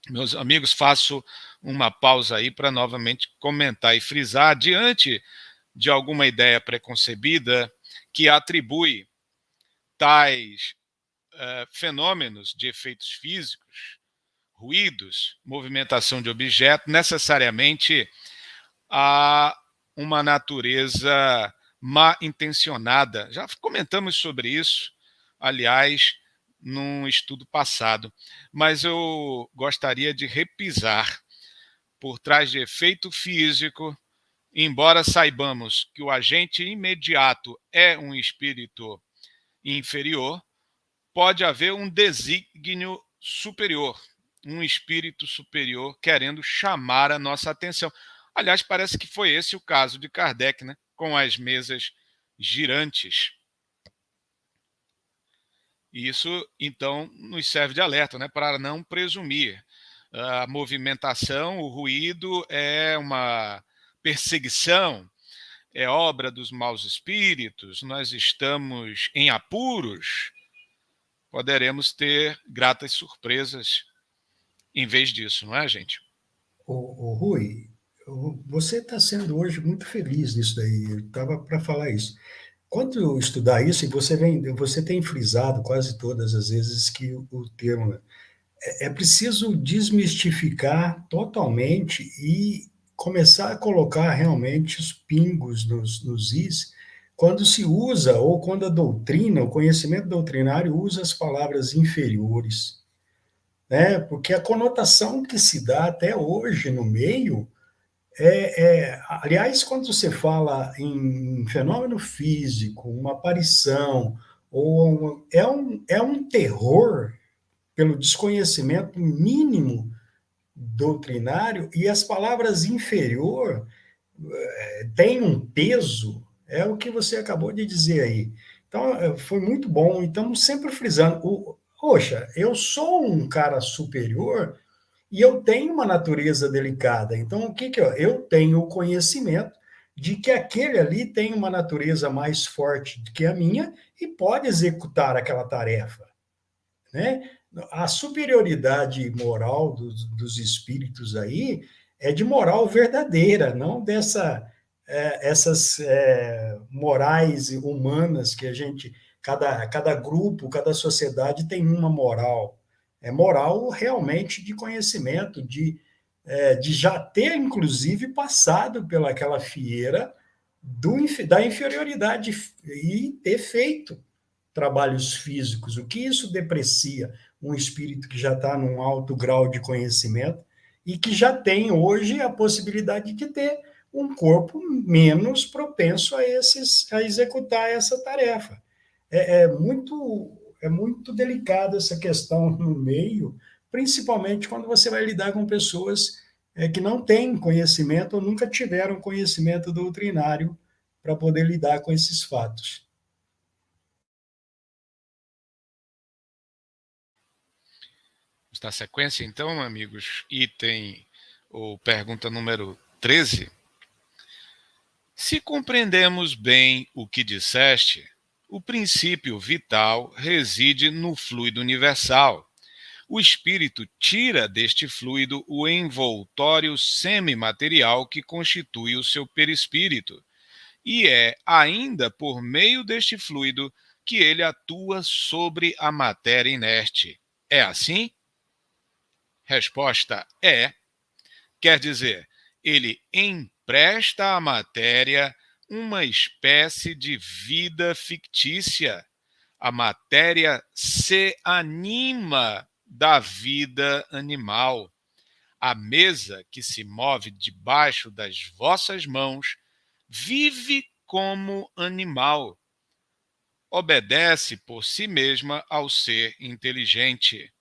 Meus amigos, faço uma pausa aí para novamente comentar e frisar, diante de alguma ideia preconcebida que atribui tais fenômenos de efeitos físicos, ruídos, movimentação de objeto, necessariamente a uma natureza mal intencionada. Já comentamos sobre isso, aliás, num estudo passado, mas eu gostaria de repisar. Por trás de efeito físico, embora saibamos que o agente imediato é um espírito inferior, pode haver um desígnio superior, um espírito superior querendo chamar a nossa atenção. Aliás, parece que foi esse o caso de Kardec, né? Com as mesas girantes. Isso, então, nos serve de alerta, né? Para não presumir. A movimentação, o ruído é uma perseguição, é obra dos maus espíritos, nós estamos em apuros, poderemos ter gratas surpresas em vez disso, não é, gente? Rui, você está sendo hoje muito feliz nisso daí. Eu estava para falar isso. Quando eu estudar isso, e você tem frisado quase todas as vezes que o termo é preciso desmistificar totalmente e começar a colocar realmente os pingos nos is quando se usa ou quando a doutrina, o conhecimento doutrinário usa as palavras inferiores, né? Porque a conotação que se dá até hoje no meio aliás, quando você fala em fenômeno físico, uma aparição, é um terror pelo desconhecimento mínimo doutrinário, e as palavras inferior têm um peso, é o que você acabou de dizer aí. Então, foi muito bom, e estamos sempre frisando, poxa, eu sou um cara superior e eu tenho uma natureza delicada. Então, o que eu tenho o conhecimento de que aquele ali tem uma natureza mais forte do que a minha e pode executar aquela tarefa, né? A superioridade moral dos espíritos aí é de moral verdadeira, não essas morais humanas que a gente, cada grupo, cada sociedade tem uma moral. É moral realmente de conhecimento, de já ter, inclusive, passado pelaquela fieira da inferioridade e ter feito trabalhos físicos. O que isso deprecia um espírito que já está num alto grau de conhecimento e que já tem hoje a possibilidade de ter um corpo menos propenso a executar essa tarefa. É muito delicada essa questão no meio, principalmente quando você vai lidar com pessoas que não têm conhecimento ou nunca tiveram conhecimento doutrinário para poder lidar com esses fatos. Vamos dar sequência, então, amigos. Item ou pergunta número 13. Se compreendemos bem o que disseste, o princípio vital reside no fluido universal. O espírito tira deste fluido o envoltório semimaterial que constitui o seu perispírito, e é ainda por meio deste fluido que ele atua sobre a matéria inerte. É assim? Resposta é. Quer dizer, ele empresta à matéria uma espécie de vida fictícia. A matéria se anima da vida animal. A mesa que se move debaixo das vossas mãos vive como animal. Obedece por si mesma ao ser inteligente.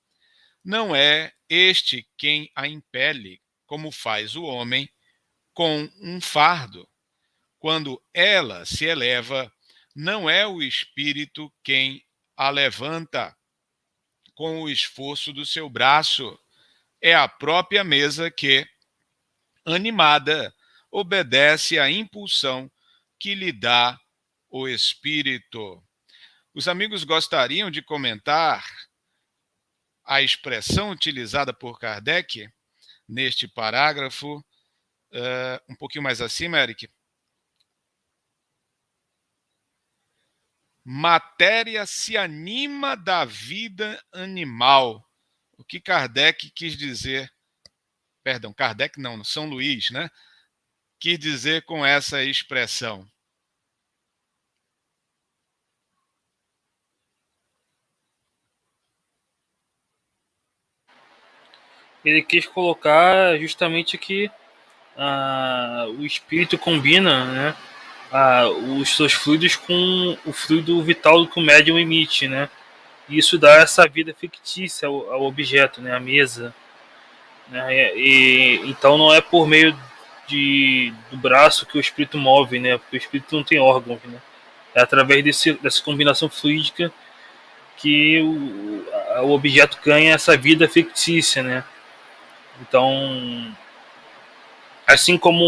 Não é este quem a impele, como faz o homem, com um fardo. Quando ela se eleva, não é o espírito quem a levanta com o esforço do seu braço. É a própria mesa que, animada, obedece à impulsão que lhe dá o espírito. Os amigos gostariam de comentar a expressão utilizada por Kardec neste parágrafo, um pouquinho mais acima, Eric. Matéria se anima da vida animal. O que Kardec quis dizer, perdão, Kardec não, São Luís, né? Quis dizer com essa expressão. Ele quis colocar justamente que o espírito combina, né, os seus fluidos com o fluido vital que o médium emite, né? E isso dá essa vida fictícia ao objeto, né, à mesa, né? Então não é por meio do braço que o espírito move, né? Porque o espírito não tem órgãos, né? É através dessa combinação fluídica que o objeto ganha essa vida fictícia, né? Então, assim como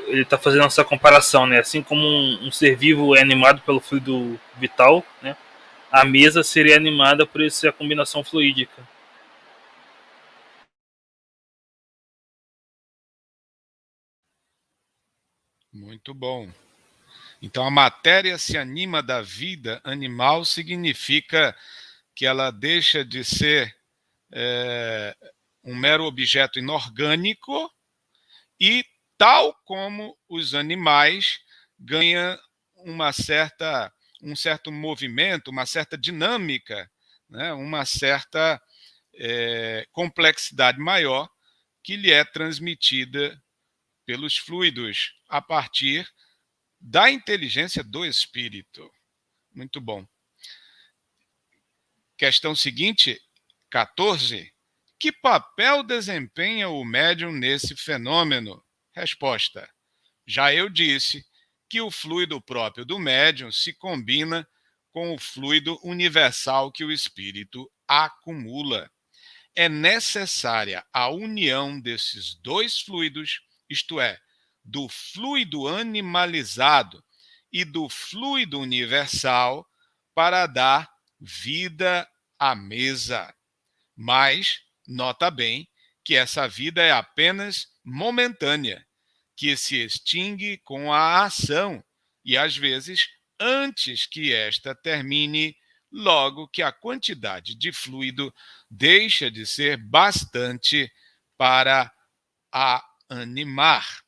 ele está fazendo essa comparação, né? Assim como um ser vivo é animado pelo fluido vital, né? A mesa seria animada por essa combinação fluídica. Muito bom. Então, a matéria se anima da vida animal significa que ela deixa de ser um mero objeto inorgânico e, tal como os animais, ganha um certo movimento, uma certa dinâmica, né? Uma certa complexidade maior que lhe é transmitida pelos fluidos a partir da inteligência do espírito. Muito bom. Questão seguinte, 14. Que papel desempenha o médium nesse fenômeno? Resposta: já eu disse que o fluido próprio do médium se combina com o fluido universal que o espírito acumula. É necessária a união desses dois fluidos, isto é, do fluido animalizado e do fluido universal, para dar vida à mesa. Mas, nota bem, que essa vida é apenas momentânea, que se extingue com a ação e, às vezes, antes que esta termine, logo que a quantidade de fluido deixa de ser bastante para a animar.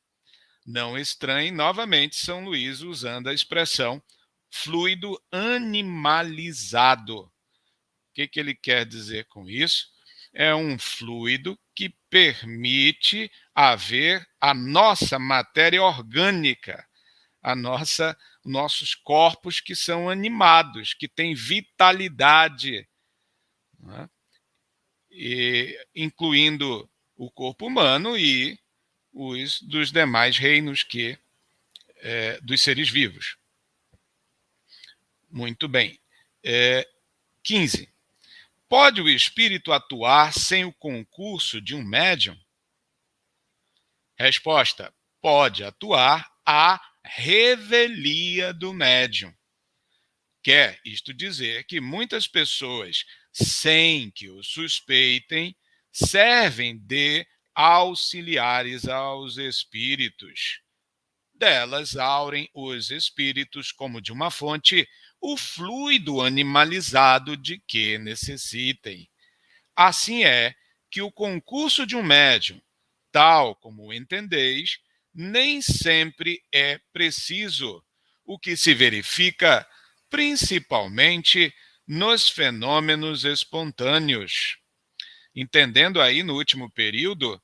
Não estranhe novamente São Luís usando a expressão fluido animalizado. O que ele quer dizer com isso? É um fluido que permite haver a nossa matéria orgânica, nossos corpos que são animados, que têm vitalidade, né? Incluindo o corpo humano e os dos demais reinos dos seres vivos. Muito bem. 15. Pode o espírito atuar sem o concurso de um médium? Resposta: pode atuar à revelia do médium. Quer isto dizer que muitas pessoas, sem que o suspeitem, servem de auxiliares aos espíritos. Delas aurem os espíritos como de uma fonte o fluido animalizado de que necessitem. Assim é que o concurso de um médium, tal como o entendeis, nem sempre é preciso, o que se verifica principalmente nos fenômenos espontâneos. Entendendo aí no último período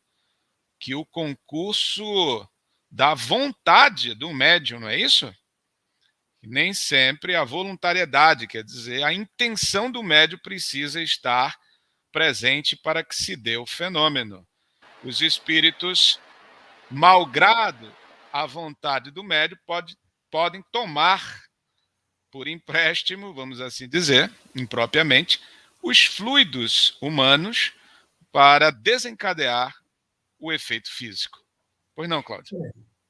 que o concurso da vontade do médium, não é isso? Nem sempre a voluntariedade, quer dizer, a intenção do médium precisa estar presente para que se dê o fenômeno. Os espíritos, malgrado a vontade do médium, podem tomar por empréstimo, vamos assim dizer, impropriamente, os fluidos humanos para desencadear o efeito físico. Pois não, Cláudio?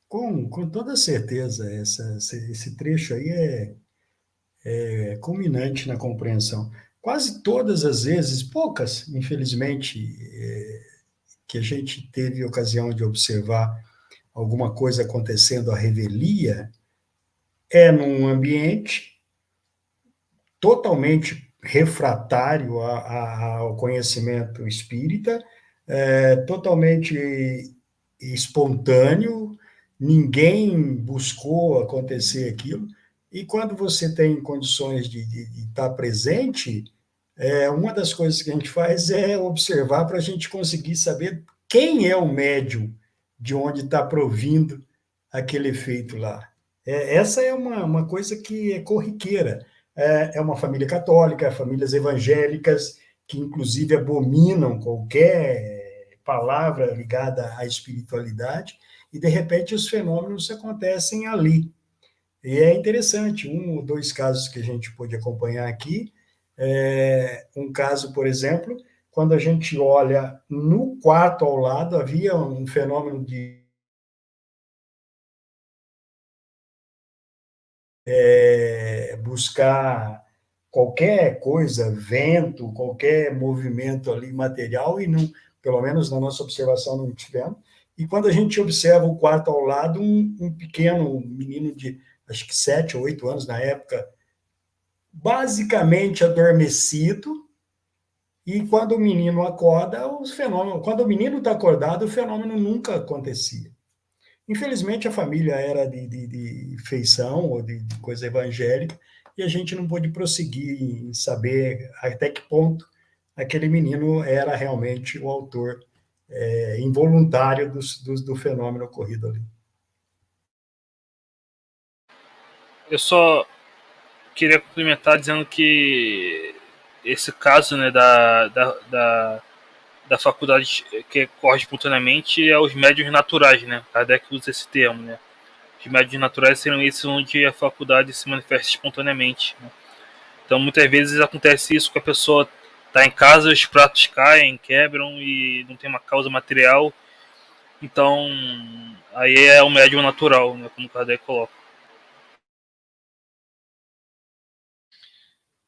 Com toda certeza, esse trecho aí é culminante na compreensão. Quase todas as vezes, poucas, infelizmente, que a gente teve ocasião de observar alguma coisa acontecendo à revelia, é num ambiente totalmente refratário ao conhecimento espírita, totalmente espontâneo, ninguém buscou acontecer aquilo, e quando você tem condições de estar presente, uma das coisas que a gente faz é observar para a gente conseguir saber quem é o médium de onde está provindo aquele efeito lá. Essa é uma coisa que é corriqueira. É uma família católica, famílias evangélicas, que inclusive abominam qualquer palavra ligada à espiritualidade, e de repente os fenômenos acontecem ali. E é interessante, um ou dois casos que a gente pôde acompanhar aqui. Um caso, por exemplo, quando a gente olha no quarto ao lado, havia um fenômeno de buscar qualquer coisa, vento, qualquer movimento ali material, e não, pelo menos na nossa observação não tivemos. E quando a gente observa o quarto ao lado, um pequeno menino de, acho que 7 ou 8 anos na época, basicamente adormecido, e quando o menino acorda, os fenômenos, quando o menino está acordado, o fenômeno nunca acontecia. Infelizmente, a família era de feição ou de coisa evangélica, e a gente não pôde prosseguir em saber até que ponto aquele menino era realmente o autor involuntário do fenômeno ocorrido ali. Eu só queria complementar dizendo que esse caso, né, da faculdade que corre espontaneamente é os médios naturais, né? Kardec usa esse termo, né? Os médios naturais seriam esses onde a faculdade se manifesta espontaneamente, né? Então, muitas vezes acontece isso, que a pessoa está em casa, os pratos caem, quebram e não tem uma causa material. Então, aí é o médium natural, né? Como o Kardec coloca.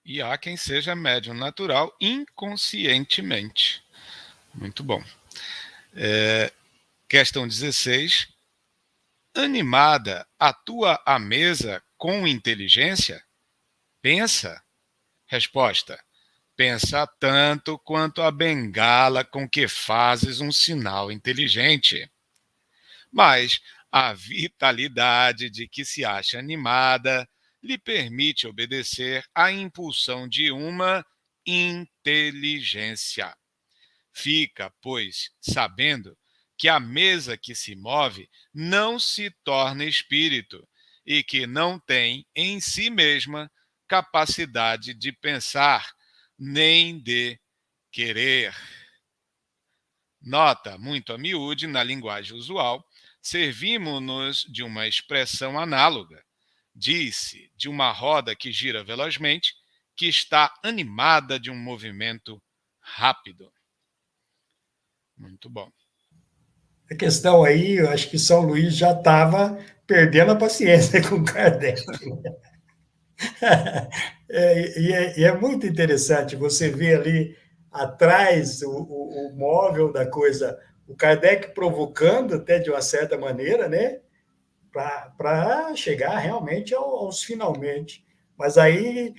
E há quem seja médium natural inconscientemente. Muito bom. Questão 16. Animada, atua à mesa com inteligência? Pensa. Resposta. Pensa tanto quanto a bengala com que fazes um sinal inteligente. Mas a vitalidade de que se acha animada lhe permite obedecer à impulsão de uma inteligência. Fica, pois, sabendo que a mesa que se move não se torna espírito e que não tem em si mesma capacidade de pensar nem de querer. Nota muito a miúde na linguagem usual, servimos-nos de uma expressão análoga. Diz-se de uma roda que gira velozmente que está animada de um movimento rápido. Muito bom. A questão aí, eu acho que São Luís já estava perdendo a paciência com Kardec. E é muito interessante você ver ali atrás o móvel da coisa, o Kardec provocando até de uma certa maneira, né? Para chegar realmente aos finalmente. Mas aí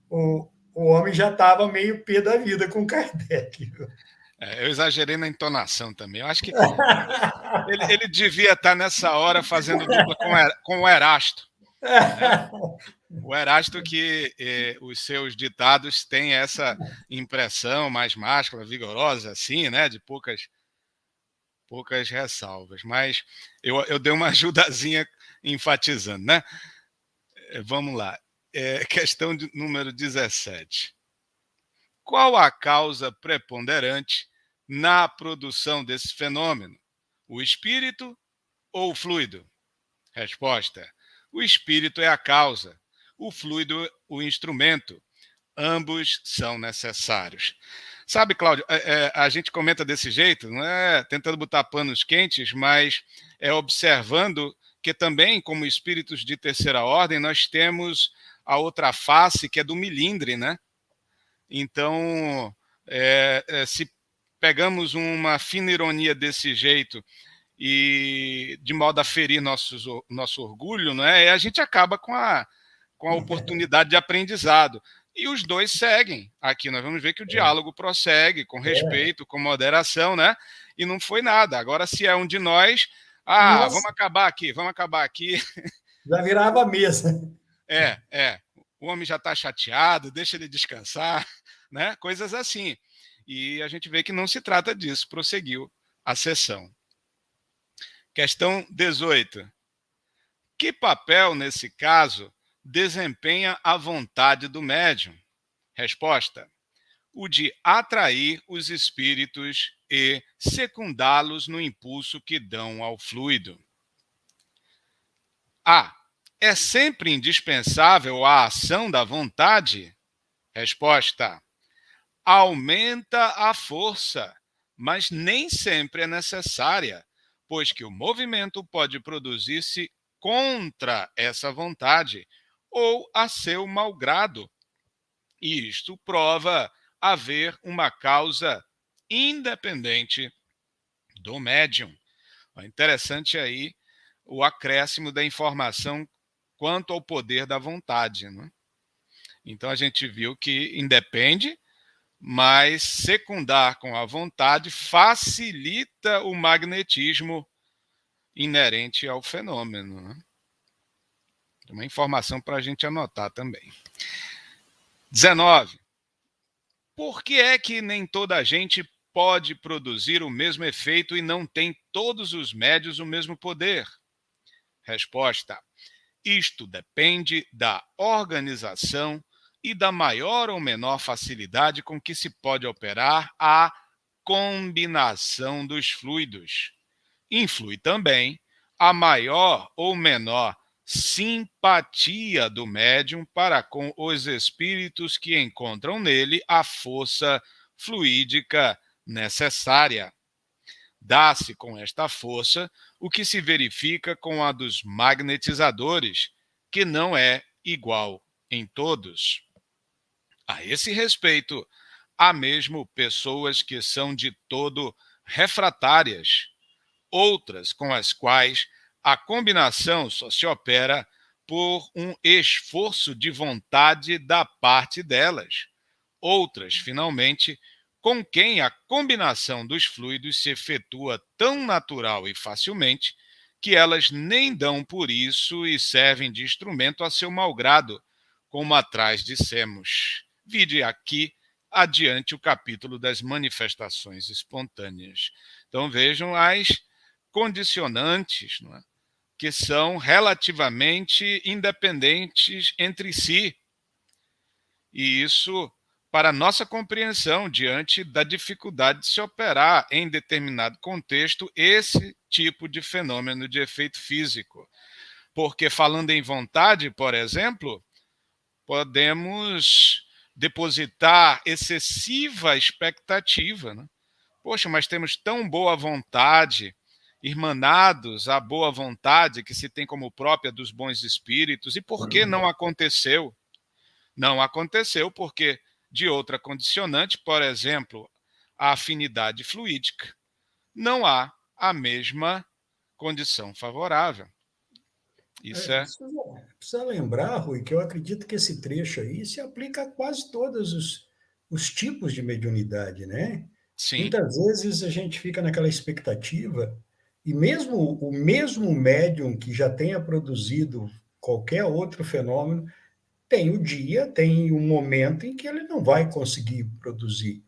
o homem já estava meio pé da vida com Kardec. Eu exagerei na entonação também. Eu acho que ele devia estar nessa hora fazendo dupla com o Erasto. Né? O Erasto que os seus ditados têm essa impressão mais máscula, vigorosa, assim, né? De poucas ressalvas. Mas eu dei uma ajudazinha enfatizando, né? Vamos lá. Questão número 17. Qual a causa preponderante na produção desse fenômeno? O espírito ou o fluido? Resposta. O espírito é a causa, o fluido o instrumento. Ambos são necessários. Sabe, Cláudio, a gente comenta desse jeito, não é tentando botar panos quentes, mas é observando que também, como espíritos de terceira ordem, nós temos a outra face, que é do milindre, né? Então, se pegamos uma fina ironia desse jeito e de modo a ferir nosso orgulho, né, a gente acaba com a oportunidade de aprendizado. E os dois seguem. Aqui nós vamos ver que o diálogo prossegue com respeito, com moderação, né? E não foi nada. Agora, se é um de nós, vamos acabar aqui. Já virava a mesa. O homem já está chateado, deixa ele descansar, né? Coisas assim. E a gente vê que não se trata disso. Prosseguiu a sessão. Questão 18. Que papel, nesse caso, desempenha a vontade do médium? Resposta. O de atrair os espíritos e secundá-los no impulso que dão ao fluido. A. É sempre indispensável a ação da vontade? Resposta. Aumenta a força, mas nem sempre é necessária, pois que o movimento pode produzir-se contra essa vontade ou a seu malgrado. E isto prova haver uma causa independente do médium. É interessante aí o acréscimo da informação quanto ao poder da vontade, né? Então a gente viu que independe, mas secundar com a vontade facilita o magnetismo inerente ao fenômeno, né? Uma informação para a gente anotar também. 19. Por que é que nem toda a gente pode produzir o mesmo efeito e não tem todos os médios o mesmo poder? Resposta: isto depende da organização e da maior ou menor facilidade com que se pode operar a combinação dos fluidos. Influi também a maior ou menor simpatia do médium para com os espíritos que encontram nele a força fluídica necessária. Dá-se com esta força o que se verifica com a dos magnetizadores, que não é igual em todos. A esse respeito, há mesmo pessoas que são de todo refratárias, outras com as quais a combinação só se opera por um esforço de vontade da parte delas. Outras, finalmente, com quem a combinação dos fluidos se efetua tão natural e facilmente que elas nem dão por isso e servem de instrumento a seu malgrado, como atrás dissemos. Vide aqui adiante o capítulo das manifestações espontâneas. Então vejam as condicionantes, não é? Que são relativamente independentes entre si. E isso, para nossa compreensão, diante da dificuldade de se operar em determinado contexto esse tipo de fenômeno de efeito físico. Porque, falando em vontade, por exemplo, podemos depositar excessiva expectativa, né? Poxa, mas temos tão boa vontade, irmanados à boa vontade que se tem como própria dos bons espíritos, e por que não aconteceu? Não aconteceu porque, de outra condicionante, por exemplo, a afinidade fluídica, não há a mesma condição favorável. Isso é... Precisa lembrar, Rui, que eu acredito que esse trecho aí se aplica a quase todos os tipos de mediunidade, né? Sim. Muitas vezes a gente fica naquela expectativa, e mesmo o mesmo médium que já tenha produzido qualquer outro fenômeno, tem o dia, tem um momento em que ele não vai conseguir produzir.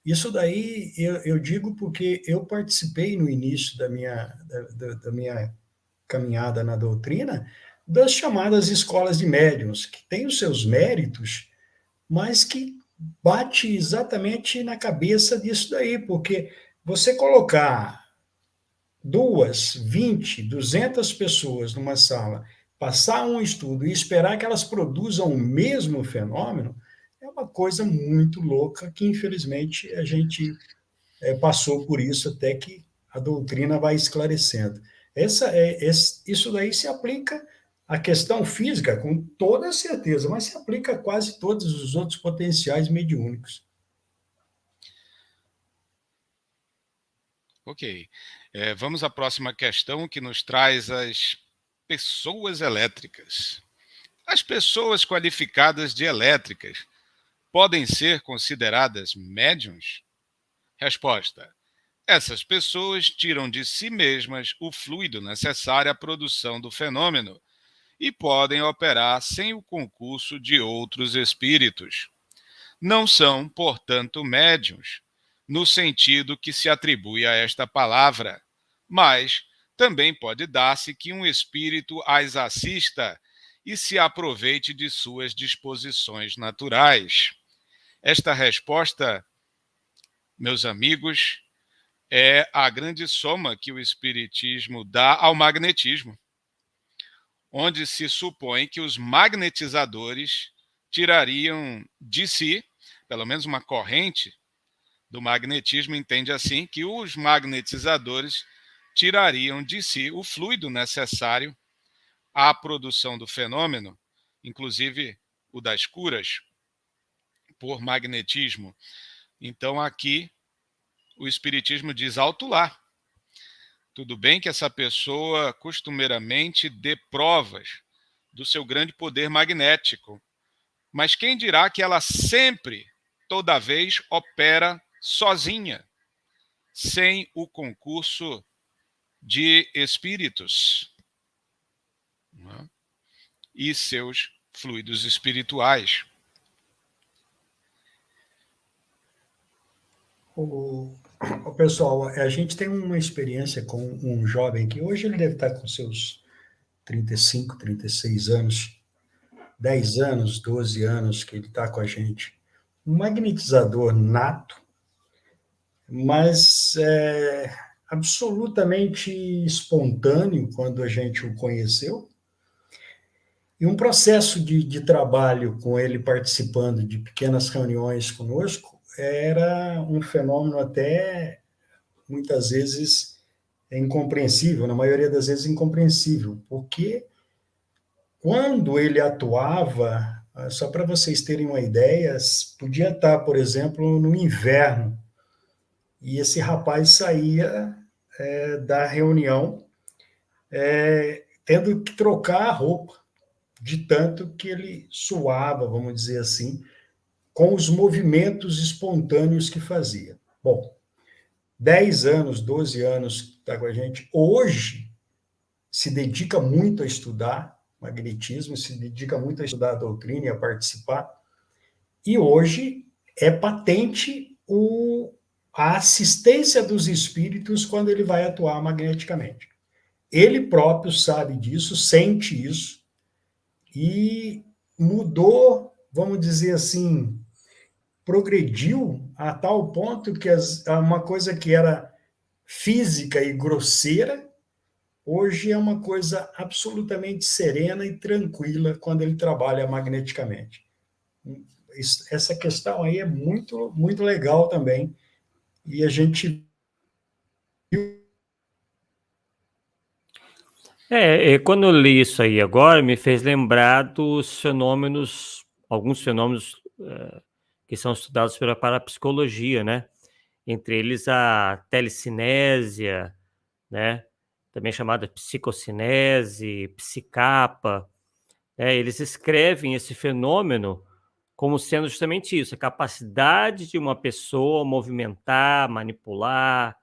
Isso daí eu digo porque eu participei no início da minha caminhada na doutrina das chamadas escolas de médiuns, que têm os seus méritos, mas que bate exatamente na cabeça disso daí, porque você colocar 2, 20, 200 pessoas numa sala, passar um estudo e esperar que elas produzam o mesmo fenômeno, é uma coisa muito louca que, infelizmente, a gente passou por isso até que a doutrina vai esclarecendo. Isso daí se aplica à questão física, com toda certeza, mas se aplica a quase todos os outros potenciais mediúnicos. Ok. Vamos à próxima questão, que nos traz as pessoas elétricas. As pessoas qualificadas de elétricas podem ser consideradas médiuns? Resposta: essas pessoas tiram de si mesmas o fluido necessário à produção do fenômeno e podem operar sem o concurso de outros espíritos. Não são, portanto, médiuns, no sentido que se atribui a esta palavra, mas também pode dar-se que um espírito as assista e se aproveite de suas disposições naturais. Esta resposta, meus amigos, é a grande soma que o espiritismo dá ao magnetismo, onde se supõe que os magnetizadores tirariam de si, pelo menos uma corrente do magnetismo entende assim, que os magnetizadores tirariam de si o fluido necessário à produção do fenômeno, inclusive o das curas por magnetismo. Então, aqui, o Espiritismo diz alto lá. Tudo bem que essa pessoa costumeiramente dê provas do seu grande poder magnético, mas quem dirá que ela sempre, toda vez, opera sozinha, sem o concurso de espíritos, né? E seus fluidos espirituais. O pessoal, a gente tem uma experiência com um jovem que hoje ele deve estar com seus 35, 36 anos, 10 anos, 12 anos que ele está com a gente. Um magnetizador nato, mas absolutamente espontâneo quando a gente o conheceu. E um processo de trabalho com ele participando de pequenas reuniões conosco era um fenômeno até, muitas vezes, incompreensível, na maioria das vezes incompreensível, porque quando ele atuava, só para vocês terem uma ideia, podia estar, por exemplo, no inverno, e esse rapaz saía da reunião tendo que trocar a roupa, de tanto que ele suava, vamos dizer assim, com os movimentos espontâneos que fazia. Bom, 10 anos, 12 anos que está com a gente, hoje se dedica muito a estudar magnetismo, se dedica muito a estudar a doutrina e a participar, e hoje é patente a assistência dos espíritos quando ele vai atuar magneticamente. Ele próprio sabe disso, sente isso, e mudou, vamos dizer assim, progrediu a tal ponto que uma coisa que era física e grosseira, hoje é uma coisa absolutamente serena e tranquila quando ele trabalha magneticamente. Essa questão aí é muito, muito legal também, e a gente Quando eu li isso aí agora, me fez lembrar dos fenômenos, alguns fenômenos que são estudados pela parapsicologia, né? Entre eles a telecinésia, né? Também chamada psicocinese, psicapa. Eles escrevem esse fenômeno como sendo justamente isso, a capacidade de uma pessoa movimentar, manipular,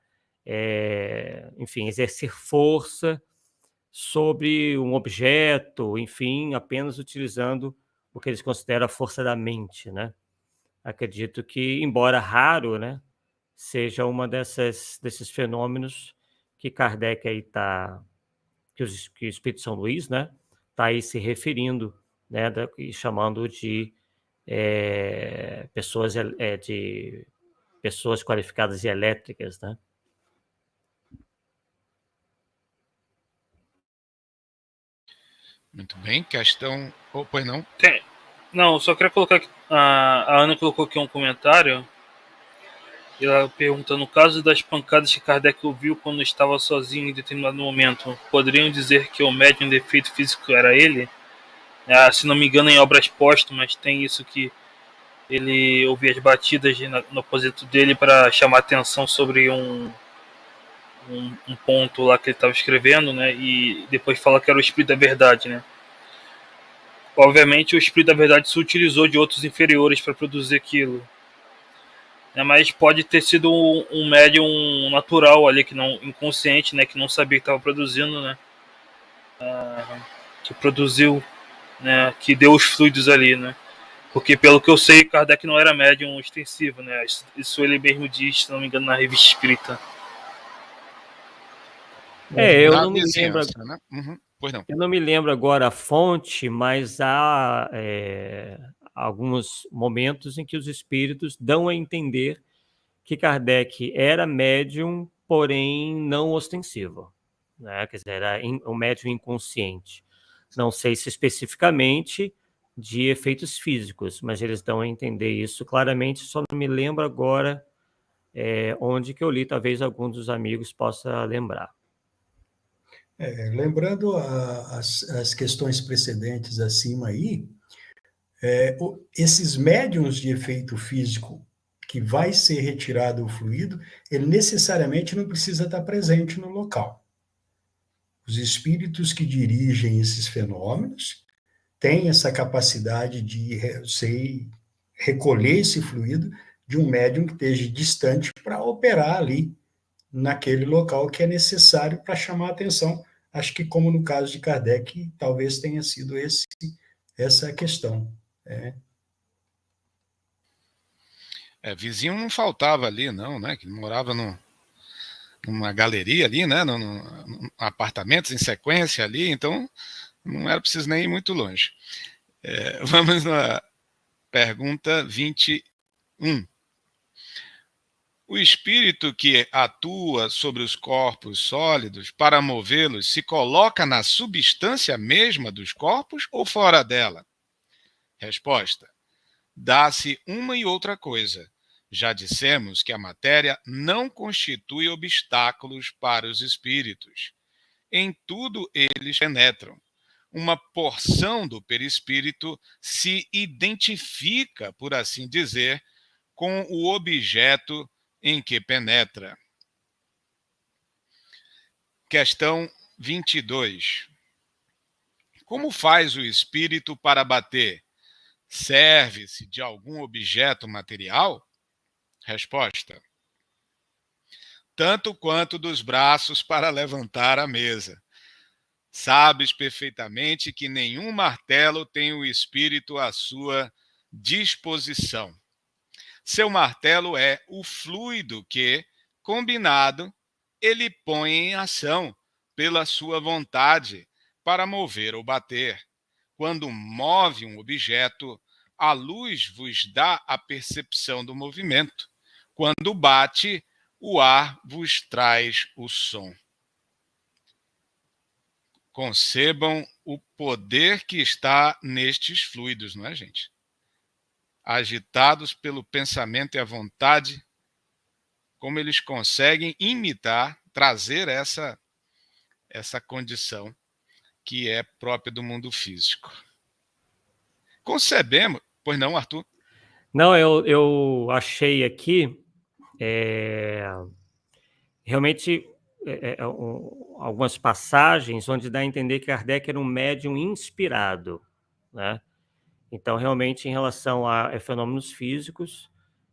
enfim, exercer força sobre um objeto, enfim, apenas utilizando o que eles consideram a força da mente, né? Acredito que, embora raro, né, seja uma desses fenômenos que Kardec aí está, que o Espírito São Luís, né, está aí se referindo, né, e chamando de de pessoas qualificadas e elétricas, né? Muito bem, questão... Oh, pois não? Não, só queria colocar aqui, a Ana colocou aqui um comentário, ela pergunta, no caso das pancadas que Kardec ouviu quando estava sozinho em determinado momento, poderiam dizer que o médium de efeito físico era ele? Se não me engano, em Obras Póstumas tem isso, que ele ouvia as batidas no aposento dele para chamar atenção sobre um ponto lá que ele estava escrevendo, né? E depois fala que era o Espírito da Verdade, né? Obviamente o Espírito da Verdade se utilizou de outros inferiores para produzir aquilo, né? Mas pode ter sido um médium natural ali, que não, inconsciente, né? Que não sabia que estava produzindo, né? Que produziu, né? Que deu os fluidos ali, né? Porque, pelo que eu sei, Kardec não era médium extensivo, né? Isso ele mesmo diz, se não me engano, na Revista Espírita. Eu Na não me lembro, vizinhança, né? Uhum. Pois não. eu não me lembro agora a fonte, mas há alguns momentos em que os espíritos dão a entender que Kardec era médium, porém não ostensivo, né? Quer dizer, era um médium inconsciente. Não sei se especificamente de efeitos físicos, mas eles dão a entender isso claramente, só não me lembro agora onde que eu li, talvez algum dos amigos possa lembrar. Lembrando as questões precedentes acima aí, esses médiums de efeito físico que vai ser retirado o fluido, ele necessariamente não precisa estar presente no local. Os espíritos que dirigem esses fenômenos têm essa capacidade de recolher esse fluido de um médium que esteja distante para operar ali, naquele local que é necessário para chamar a atenção. Acho que, como no caso de Kardec, talvez tenha sido essa a questão. Vizinho não faltava ali, não, né? Que morava numa galeria ali, né? Apartamentos em sequência ali, então não era preciso nem ir muito longe. Vamos na pergunta 21. O espírito que atua sobre os corpos sólidos para movê-los se coloca na substância mesma dos corpos ou fora dela? Resposta: dá-se uma e outra coisa. Já dissemos que a matéria não constitui obstáculos para os espíritos. Em tudo eles penetram. Uma porção do perispírito se identifica, por assim dizer, com o objeto em que penetra. Questão 22. Como faz o espírito para bater? Serve-se de algum objeto material? Resposta: tanto quanto dos braços para levantar a mesa. Sabes perfeitamente que nenhum martelo tem o espírito à sua disposição. Seu martelo é o fluido que, combinado, ele põe em ação pela sua vontade para mover ou bater. Quando move um objeto, a luz vos dá a percepção do movimento. Quando bate, o ar vos traz o som. Concebam o poder que está nestes fluidos, não é, gente? Agitados pelo pensamento e a vontade, como eles conseguem imitar, trazer essa condição que é própria do mundo físico. Concebemos... Pois não, Arthur? Não, eu achei aqui, realmente, algumas passagens onde dá a entender que Kardec era um médium inspirado, né? Então, realmente, em relação a fenômenos físicos,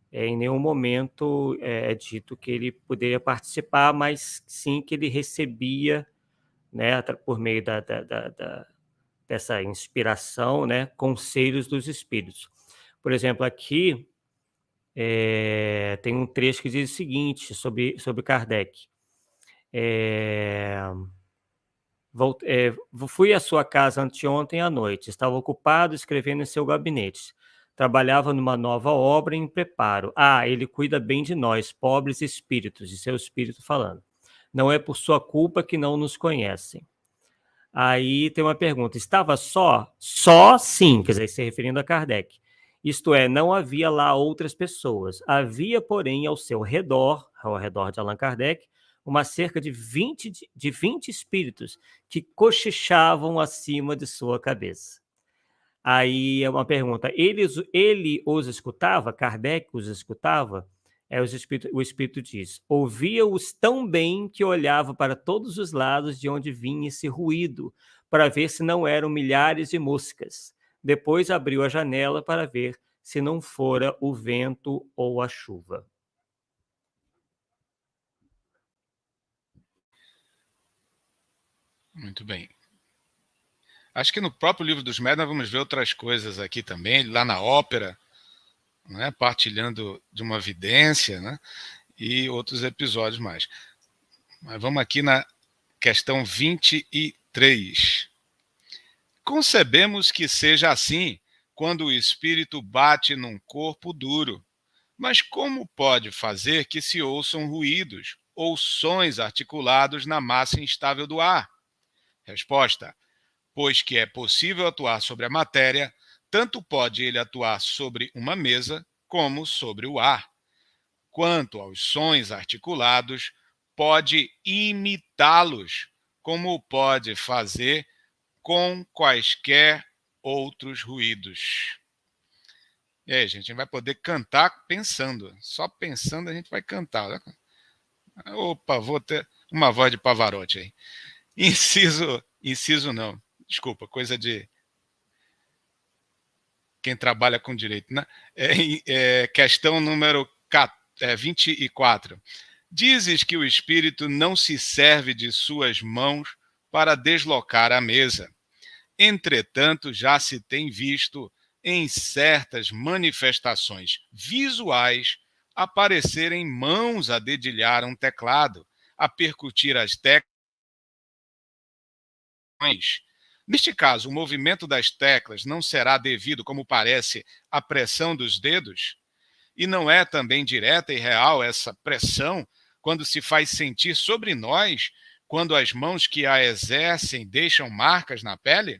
em nenhum momento é dito que ele poderia participar, mas sim que ele recebia, né, por meio dessa inspiração, né, conselhos dos espíritos. Por exemplo, aqui tem um trecho que diz o seguinte sobre Kardec. Fui à sua casa anteontem à noite. Estava ocupado escrevendo em seu gabinete. Trabalhava numa nova obra em preparo. Ele cuida bem de nós, pobres espíritos, de seu espírito falando. Não é por sua culpa que não nos conhecem. Aí tem uma pergunta. Estava só? Só sim, quer dizer, se referindo a Kardec. Isto é, não havia lá outras pessoas. Havia, porém, ao seu redor, ao redor de Allan Kardec, uma cerca de 20 espíritos que cochichavam acima de sua cabeça. Aí é uma pergunta, ele os escutava? Kardec os escutava? O espírito diz, ouvia-os tão bem que olhava para todos os lados de onde vinha esse ruído, para ver se não eram milhares de moscas. Depois abriu a janela para ver se não fora o vento ou a chuva. Muito bem. Acho que no próprio Livro dos Médiuns nós vamos ver outras coisas aqui também, lá na ópera, né, partilhando de uma vidência, né, e outros episódios mais. Mas vamos aqui na questão 23. Concebemos que seja assim quando o espírito bate num corpo duro, mas como pode fazer que se ouçam ruídos ou sons articulados na massa instável do ar? Resposta: pois que é possível atuar sobre a matéria, tanto pode ele atuar sobre uma mesa como sobre o ar. Quanto aos sons articulados, pode imitá-los, como pode fazer com quaisquer outros ruídos. E aí, gente, a gente vai poder cantar pensando. Só pensando a gente vai cantar. Opa, vou ter uma voz de Pavarotti aí. Inciso não. Desculpa, coisa de quem trabalha com direito, né? Questão número 24. Dizes que o espírito não se serve de suas mãos para deslocar a mesa. Entretanto, já se tem visto em certas manifestações visuais aparecerem mãos a dedilhar um teclado, a percutir as teclas. Neste caso, o movimento das teclas não será devido, como parece, à pressão dos dedos? E não é também direta e real essa pressão quando se faz sentir sobre nós, quando as mãos que a exercem deixam marcas na pele?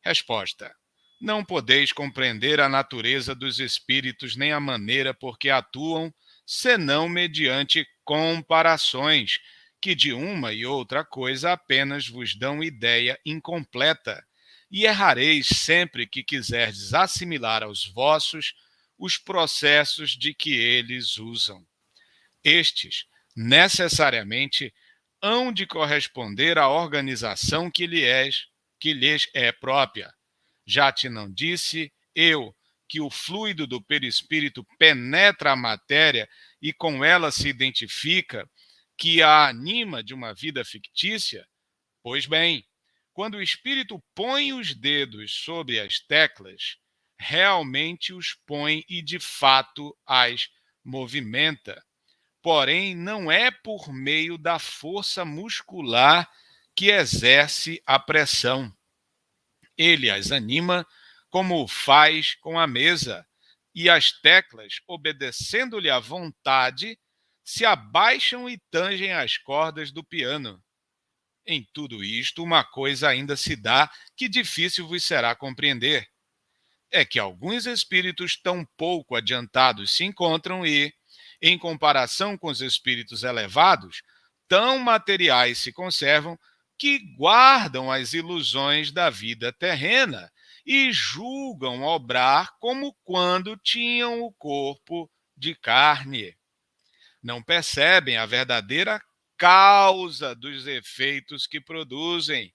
Resposta: não podeis compreender a natureza dos espíritos nem a maneira por que atuam, senão mediante comparações, que de uma e outra coisa apenas vos dão ideia incompleta, e errareis sempre que quiserdes assimilar aos vossos os processos de que eles usam. Estes, necessariamente, hão de corresponder à organização que lhes é própria. Já te não disse eu que o fluido do perispírito penetra a matéria e com ela se identifica, que a anima de uma vida fictícia? Pois bem, quando o espírito põe os dedos sobre as teclas, realmente os põe e de fato as movimenta. Porém, não é por meio da força muscular que exerce a pressão. Ele as anima como o faz com a mesa, e as teclas, obedecendo-lhe à vontade, se abaixam e tangem as cordas do piano. Em tudo isto, uma coisa ainda se dá que difícil vos será compreender. É que alguns espíritos tão pouco adiantados se encontram e, em comparação com os espíritos elevados, tão materiais se conservam que guardam as ilusões da vida terrena e julgam obrar como quando tinham o corpo de carne. Não percebem a verdadeira causa dos efeitos que produzem,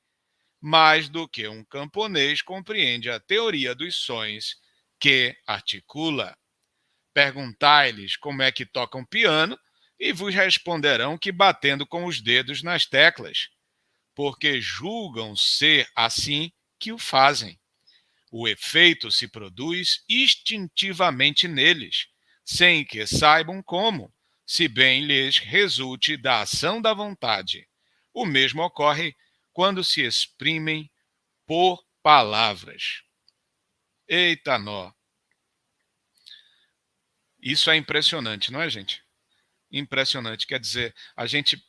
mais do que um camponês compreende a teoria dos sons que articula. Perguntai-lhes como é que tocam piano e vos responderão que batendo com os dedos nas teclas, porque julgam ser assim que o fazem. O efeito se produz instintivamente neles, sem que saibam como, se bem lhes resulte da ação da vontade. O mesmo ocorre quando se exprimem por palavras. Eita nó! Isso é impressionante, não é, gente? Impressionante. Quer dizer, a gente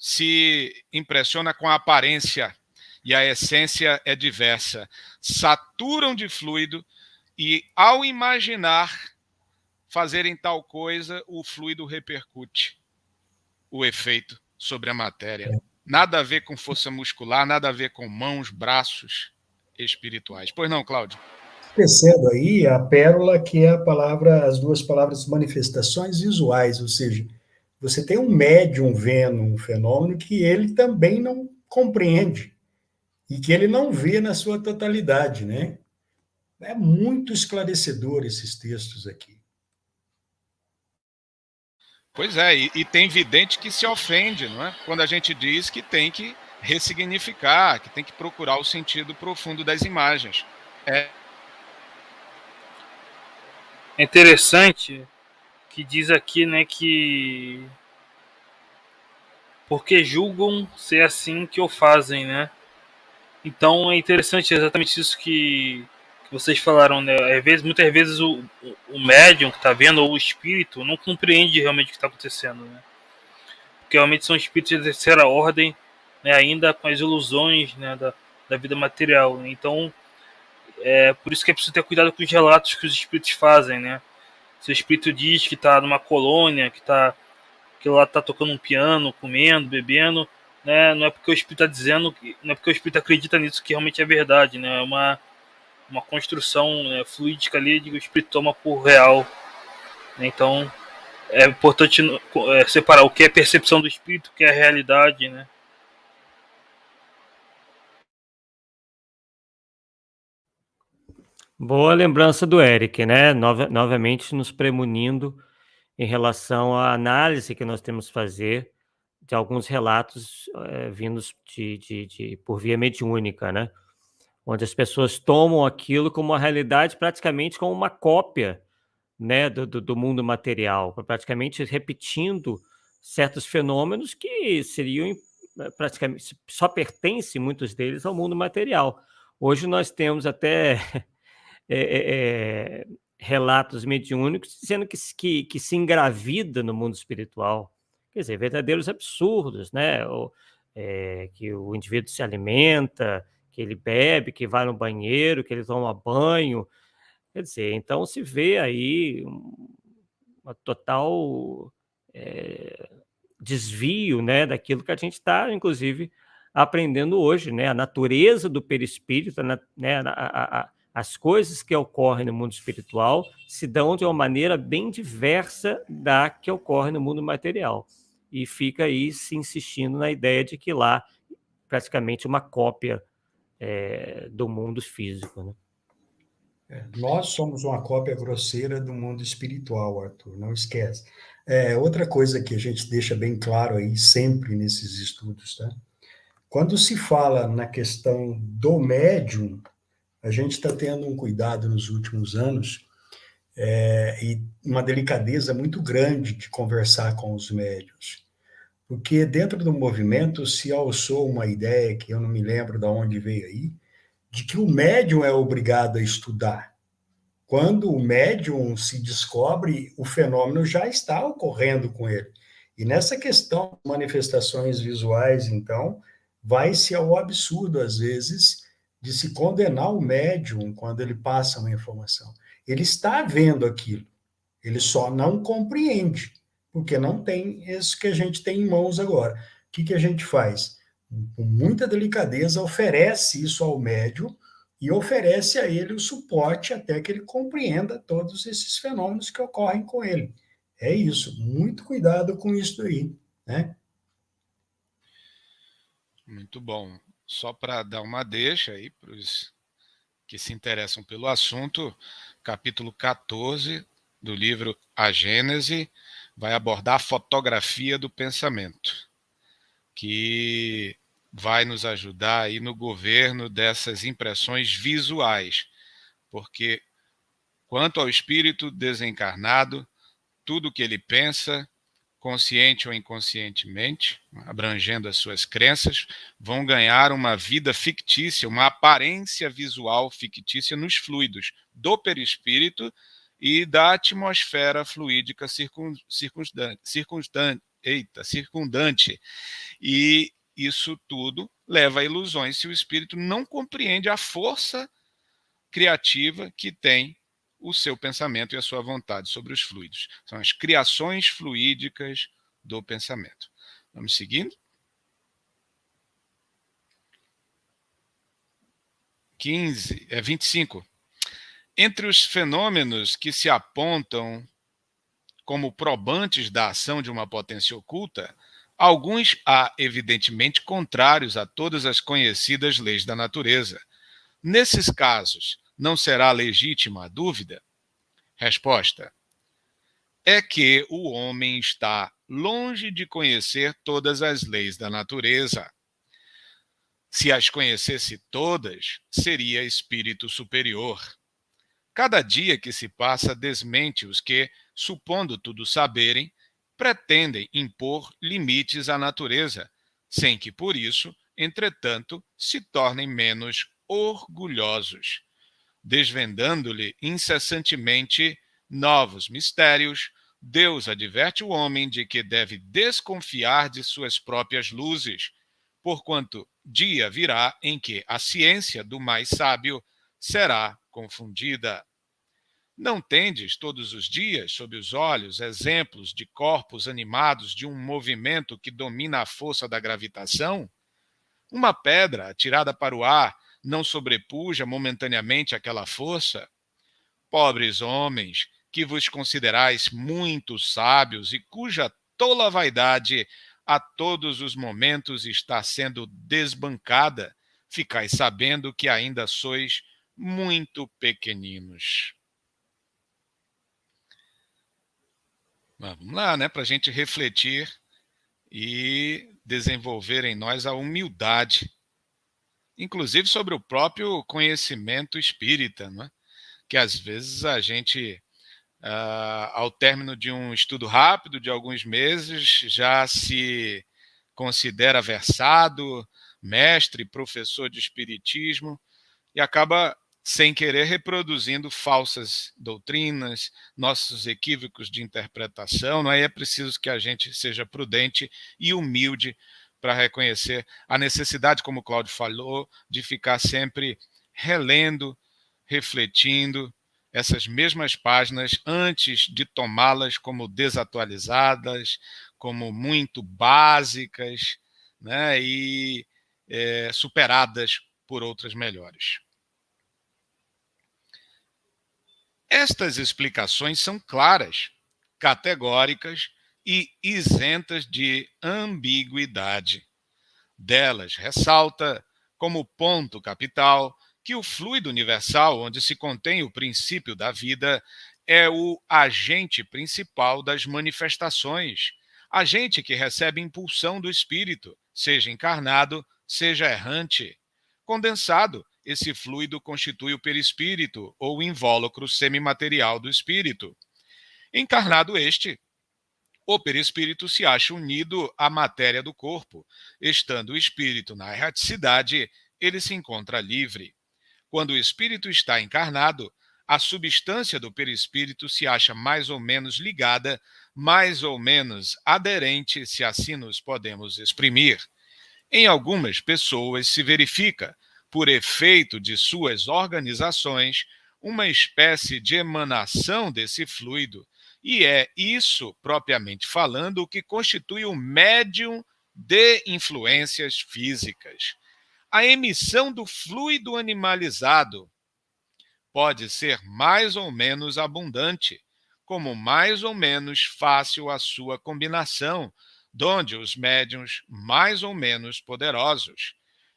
se impressiona com a aparência e a essência é diversa. Saturam de fluido e, ao imaginar fazerem tal coisa, o fluido repercute o efeito sobre a matéria. Nada a ver com força muscular, nada a ver com mãos, braços espirituais. Pois não, Cláudio? Percebo aí a pérola que é a palavra, as duas palavras manifestações visuais, ou seja, você tem um médium vendo um fenômeno que ele também não compreende e que ele não vê na sua totalidade, né? É muito esclarecedor esses textos aqui. Pois é, e tem vidente que se ofende, não é? Quando a gente diz que tem que ressignificar, que tem que procurar o sentido profundo das imagens. É interessante que diz aqui, né, que porque julgam ser assim que o fazem, né? Então é interessante exatamente isso que vocês falaram, né? Muitas vezes o médium que está vendo, ou o espírito, não compreende realmente o que está acontecendo, né? Porque realmente são espíritos de terceira ordem, né? Ainda com as ilusões, né? da vida material, né? Então é por isso que é preciso ter cuidado com os relatos que os espíritos fazem, né? Se o espírito diz que está numa colônia, que lá está tocando um piano, comendo, bebendo, né? Não é porque o espírito está dizendo, não é porque o espírito acredita nisso que realmente é verdade, né? É uma construção, né, fluídica ali que o espírito toma por real, né? Então é importante separar o que é percepção do espírito, o que é realidade, né? Boa lembrança do Eric, né? Novamente nos premunindo em relação à análise que nós temos que fazer de alguns relatos vindos por via mediúnica, né? Onde as pessoas tomam aquilo como uma realidade, praticamente como uma cópia, né, do mundo material, praticamente repetindo certos fenômenos que seriam praticamente só pertencem muitos deles ao mundo material. Hoje nós temos até é, é, relatos mediúnicos dizendo que se engravida no mundo espiritual. Quer dizer, verdadeiros absurdos, né? Que o indivíduo se alimenta, que ele bebe, que vai no banheiro, que ele toma banho. Quer dizer, então se vê aí uma total desvio, né, daquilo que a gente está, inclusive, aprendendo hoje, né, a natureza do perispírito, né, as coisas que ocorrem no mundo espiritual se dão de uma maneira bem diversa da que ocorre no mundo material. E fica aí se insistindo na ideia de que lá praticamente uma cópia do mundo físico, né? Nós somos uma cópia grosseira do mundo espiritual, Arthur, não esquece. Outra coisa que a gente deixa bem claro aí, sempre nesses estudos, tá? Quando se fala na questão do médium, a gente está tendo um cuidado nos últimos anos e uma delicadeza muito grande de conversar com os médios. Porque dentro do movimento se alçou uma ideia, que eu não me lembro de onde veio aí, de que o médium é obrigado a estudar. Quando o médium se descobre, o fenômeno já está ocorrendo com ele. E nessa questão de manifestações visuais, então, vai-se ao absurdo, às vezes, de se condenar o médium quando ele passa uma informação. Ele está vendo aquilo, ele só não compreende, porque não tem isso que a gente tem em mãos agora. O que a gente faz? Com muita delicadeza, oferece isso ao médium e oferece a ele o suporte até que ele compreenda todos esses fenômenos que ocorrem com ele. É isso, muito cuidado com isso aí, né? Muito bom. Só para dar uma deixa aí para os que se interessam pelo assunto, capítulo 14 do livro A Gênese vai abordar a fotografia do pensamento, que vai nos ajudar aí no governo dessas impressões visuais, porque quanto ao espírito desencarnado, tudo que ele pensa, consciente ou inconscientemente, abrangendo as suas crenças, vão ganhar uma vida fictícia, uma aparência visual fictícia nos fluidos do perispírito e da atmosfera fluídica circundante. E isso tudo leva a ilusões se o espírito não compreende a força criativa que tem o seu pensamento e a sua vontade sobre os fluidos. São as criações fluídicas do pensamento. Vamos seguindo? 25. Entre os fenômenos que se apontam como probantes da ação de uma potência oculta, alguns há evidentemente contrários a todas as conhecidas leis da natureza. Nesses casos, não será legítima a dúvida? Resposta: é que o homem está longe de conhecer todas as leis da natureza. Se as conhecesse todas, seria espírito superior. Cada dia que se passa desmente os que, supondo tudo saberem, pretendem impor limites à natureza, sem que por isso, entretanto, se tornem menos orgulhosos, desvendando-lhe incessantemente novos mistérios. Deus adverte o homem de que deve desconfiar de suas próprias luzes, porquanto dia virá em que a ciência do mais sábio será confundida. Não tendes todos os dias sob os olhos exemplos de corpos animados de um movimento que domina a força da gravitação? Uma pedra atirada para o ar não sobrepuja momentaneamente aquela força? Pobres homens, que vos considerais muito sábios e cuja tola vaidade a todos os momentos está sendo desbancada, ficais sabendo que ainda sois muito pequeninos. Mas vamos lá, né? Para a gente refletir e desenvolver em nós a humildade, inclusive sobre o próprio conhecimento espírita, né? Que às vezes a gente, ao término de um estudo rápido de alguns meses, já se considera versado, mestre, professor de espiritismo, e acaba, sem querer, reproduzindo falsas doutrinas, nossos equívocos de interpretação. Não é? É preciso que a gente seja prudente e humilde para reconhecer a necessidade, como o Cláudio falou, de ficar sempre relendo, refletindo essas mesmas páginas antes de tomá-las como desatualizadas, como muito básicas, né, e superadas por outras melhores. Estas explicações são claras, categóricas e isentas de ambiguidade. Delas ressalta, como ponto capital, que o fluido universal, onde se contém o princípio da vida, é o agente principal das manifestações, agente que recebe impulsão do espírito, seja encarnado, seja errante. Condensado, esse fluido constitui o perispírito, ou o invólucro semimaterial do espírito. Encarnado este, o perispírito se acha unido à matéria do corpo. Estando o espírito na erraticidade, ele se encontra livre. Quando o espírito está encarnado, a substância do perispírito se acha mais ou menos ligada, mais ou menos aderente, se assim nos podemos exprimir. Em algumas pessoas se verifica, por efeito de suas organizações, uma espécie de emanação desse fluido, e é isso, propriamente falando, o que constitui o médium de influências físicas. A emissão do fluido animalizado pode ser mais ou menos abundante, como mais ou menos fácil a sua combinação, donde os médiuns mais ou menos poderosos.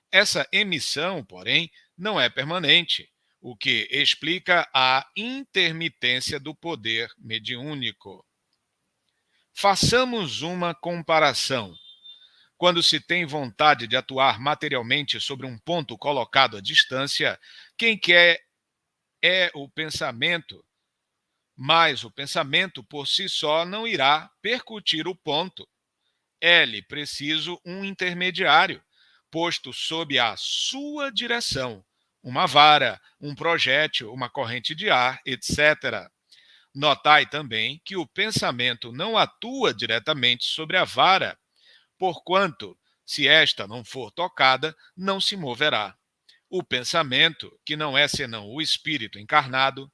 Essa emissão, porém, não é permanente, o que explica a intermitência do poder mediúnico. Façamos uma comparação. Quando se tem vontade de atuar materialmente sobre um ponto colocado à distância, quem quer é o pensamento, mas o pensamento por si só não irá percutir o ponto. É-lhe preciso um intermediário, posto sob a sua direção, uma vara, um projétil, uma corrente de ar, etc. Notai também que o pensamento não atua diretamente sobre a vara, porquanto, se esta não for tocada, não se moverá. O pensamento, que não é senão o espírito encarnado,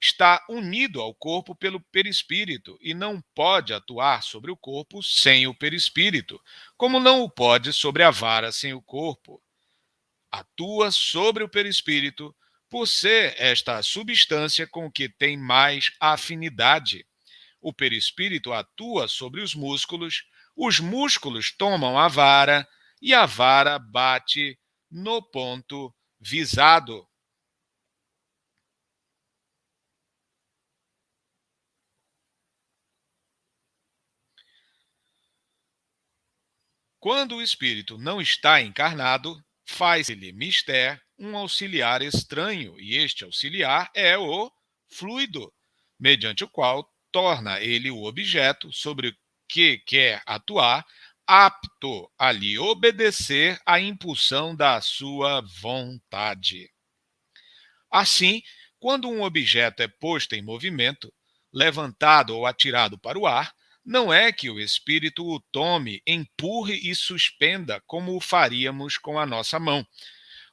está unido ao corpo pelo perispírito e não pode atuar sobre o corpo sem o perispírito, como não o pode sobre a vara sem o corpo. Atua sobre o perispírito por ser esta a substância com que tem mais afinidade. O perispírito atua sobre os músculos tomam a vara e a vara bate no ponto visado. Quando o espírito não está encarnado, faz-lhe mister um auxiliar estranho, e este auxiliar é o fluido, mediante o qual torna ele o objeto sobre o que quer atuar, apto a lhe obedecer à impulsão da sua vontade. Assim, quando um objeto é posto em movimento, levantado ou atirado para o ar, não é que o espírito o tome, empurre e suspenda, como o faríamos com a nossa mão.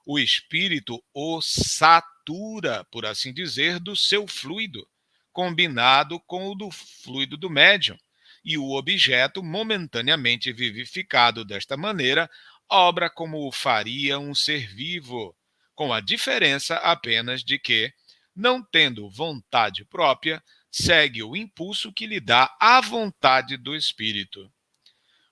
O espírito o satura natura, por assim dizer, do seu fluido, combinado com o do fluido do médium, e o objeto, momentaneamente vivificado desta maneira, obra como o faria um ser vivo, com a diferença apenas de que, não tendo vontade própria, segue o impulso que lhe dá a vontade do espírito.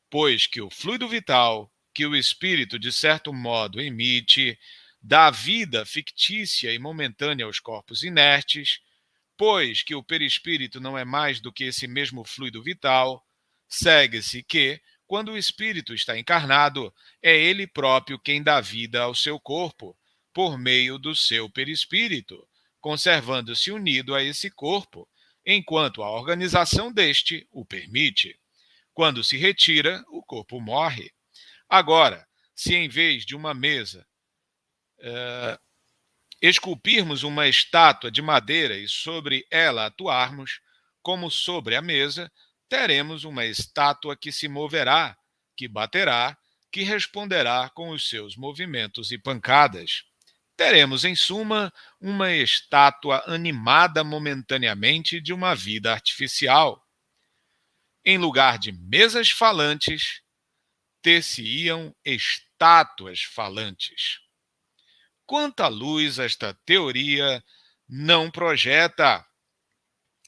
Pois que o fluido vital, que o espírito de certo modo emite, dá vida fictícia e momentânea aos corpos inertes, pois que o perispírito não é mais do que esse mesmo fluido vital, segue-se que, quando o espírito está encarnado, é ele próprio quem dá vida ao seu corpo, por meio do seu perispírito, conservando-se unido a esse corpo, enquanto a organização deste o permite. Quando se retira, o corpo morre. Agora, se em vez de uma mesa esculpirmos uma estátua de madeira e sobre ela atuarmos, como sobre a mesa, teremos uma estátua que se moverá, que baterá, que responderá com os seus movimentos e pancadas. Teremos, em suma, uma estátua animada momentaneamente de uma vida artificial. Em lugar de mesas falantes, ter-se-iam estátuas falantes. Quanta luz esta teoria não projeta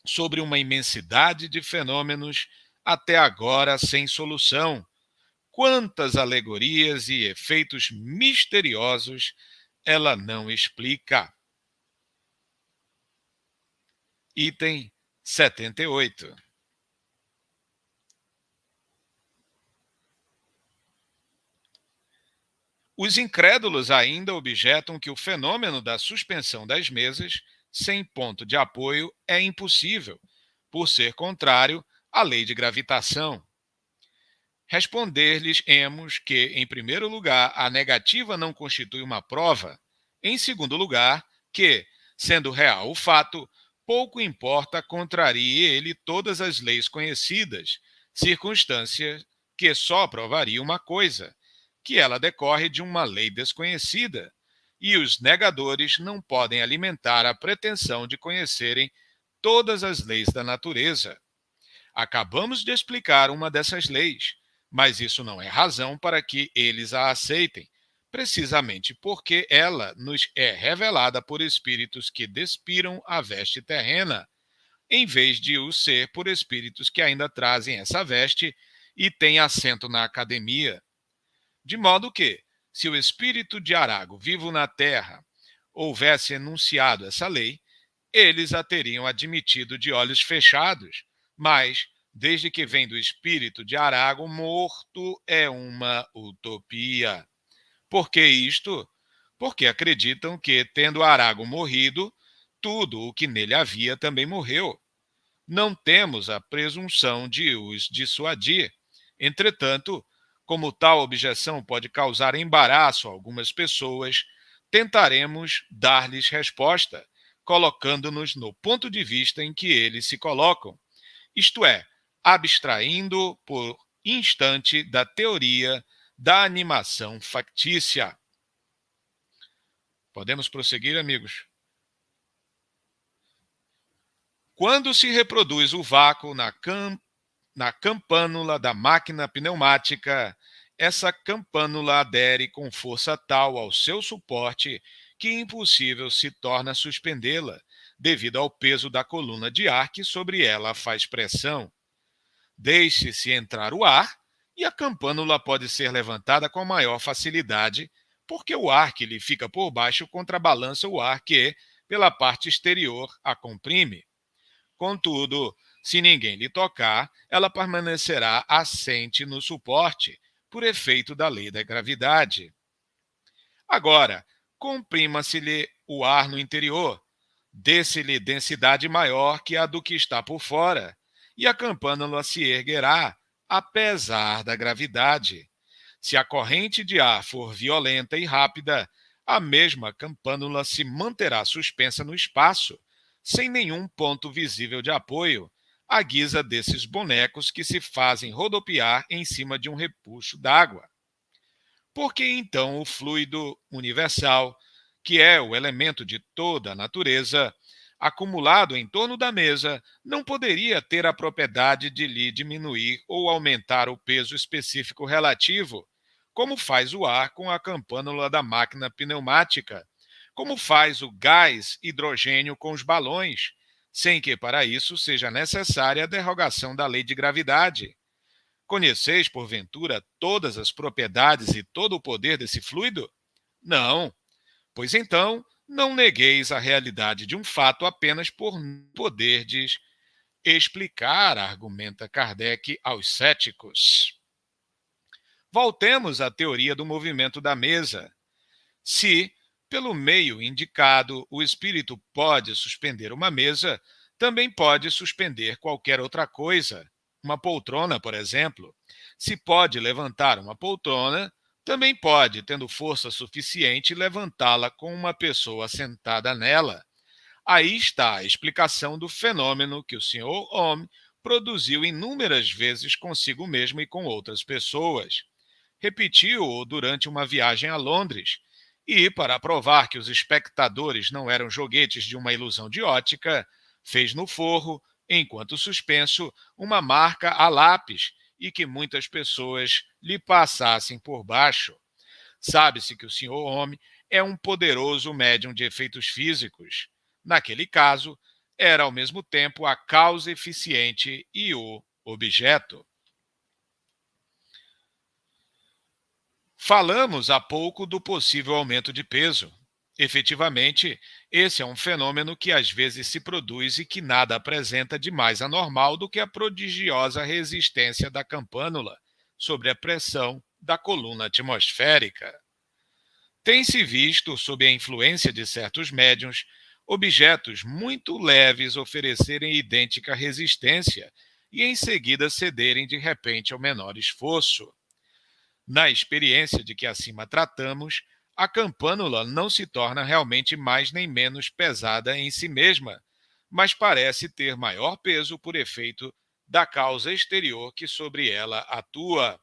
sobre uma imensidade de fenômenos até agora sem solução. Quantas alegorias e efeitos misteriosos ela não explica. Item 78. Os incrédulos ainda objetam que o fenômeno da suspensão das mesas, sem ponto de apoio, é impossível, por ser contrário à lei de gravitação. Responder-lhes-emos que, em primeiro lugar, a negativa não constitui uma prova, em segundo lugar, que, sendo real o fato, pouco importa contrarie ele todas as leis conhecidas, circunstância que só provaria uma coisa, que ela decorre de uma lei desconhecida, e os negadores não podem alimentar a pretensão de conhecerem todas as leis da natureza. Acabamos de explicar uma dessas leis, mas isso não é razão para que eles a aceitem, precisamente porque ela nos é revelada por espíritos que despiram a veste terrena, em vez de o ser por espíritos que ainda trazem essa veste e têm assento na academia. De modo que, se o espírito de Arago vivo na Terra houvesse enunciado essa lei, eles a teriam admitido de olhos fechados, mas, desde que vem do espírito de Arago, morto é uma utopia. Por que isto? Porque acreditam que, tendo Arago morrido, tudo o que nele havia também morreu. Não temos a presunção de os dissuadir. Entretanto, como tal objeção pode causar embaraço a algumas pessoas, tentaremos dar-lhes resposta, colocando-nos no ponto de vista em que eles se colocam, isto é, abstraindo por instante da teoria da animação factícia. Podemos prosseguir, amigos? Quando se reproduz o vácuo na campânula da máquina pneumática, essa campânula adere com força tal ao seu suporte que impossível se torna suspendê-la, devido ao peso da coluna de ar que sobre ela faz pressão. Deixe-se entrar o ar e a campânula pode ser levantada com maior facilidade, porque o ar que lhe fica por baixo contrabalança o ar que, pela parte exterior, a comprime. Contudo, se ninguém lhe tocar, ela permanecerá assente no suporte, por efeito da lei da gravidade. Agora, comprima-se-lhe o ar no interior, dê-se-lhe densidade maior que a do que está por fora, e a campânula se erguerá, apesar da gravidade. Se a corrente de ar for violenta e rápida, a mesma campânula se manterá suspensa no espaço, sem nenhum ponto visível de apoio, à guisa desses bonecos que se fazem rodopiar em cima de um repuxo d'água. Por que então o fluido universal, que é o elemento de toda a natureza, acumulado em torno da mesa, não poderia ter a propriedade de lhe diminuir ou aumentar o peso específico relativo, como faz o ar com a campânula da máquina pneumática, como faz o gás hidrogênio com os balões, sem que para isso seja necessária a derrogação da lei de gravidade. Conheceis, porventura, todas as propriedades e todo o poder desse fluido? Não. Pois então, não negueis a realidade de um fato apenas por poderdes explicar, argumenta Kardec aos céticos. Voltemos à teoria do movimento da mesa. Se, pelo meio indicado, o espírito pode suspender uma mesa, também pode suspender qualquer outra coisa. Uma poltrona, por exemplo. Se pode levantar uma poltrona, também pode, tendo força suficiente, levantá-la com uma pessoa sentada nela. Aí está a explicação do fenômeno que o Sr. Ohm produziu inúmeras vezes consigo mesmo e com outras pessoas. Repetiu-o durante uma viagem a Londres e, para provar que os espectadores não eram joguetes de uma ilusão de ótica, fez no forro, enquanto suspenso, uma marca a lápis e que muitas pessoas lhe passassem por baixo. Sabe-se que o Sr. Ohm é um poderoso médium de efeitos físicos. Naquele caso, era ao mesmo tempo a causa eficiente e o objeto. Falamos há pouco do possível aumento de peso. Efetivamente, esse é um fenômeno que às vezes se produz e que nada apresenta de mais anormal do que a prodigiosa resistência da campânula sobre a pressão da coluna atmosférica. Tem-se visto, sob a influência de certos médiuns, objetos muito leves oferecerem idêntica resistência e em seguida cederem de repente ao menor esforço. Na experiência de que acima tratamos, a campânula não se torna realmente mais nem menos pesada em si mesma, mas parece ter maior peso por efeito da causa exterior que sobre ela atua.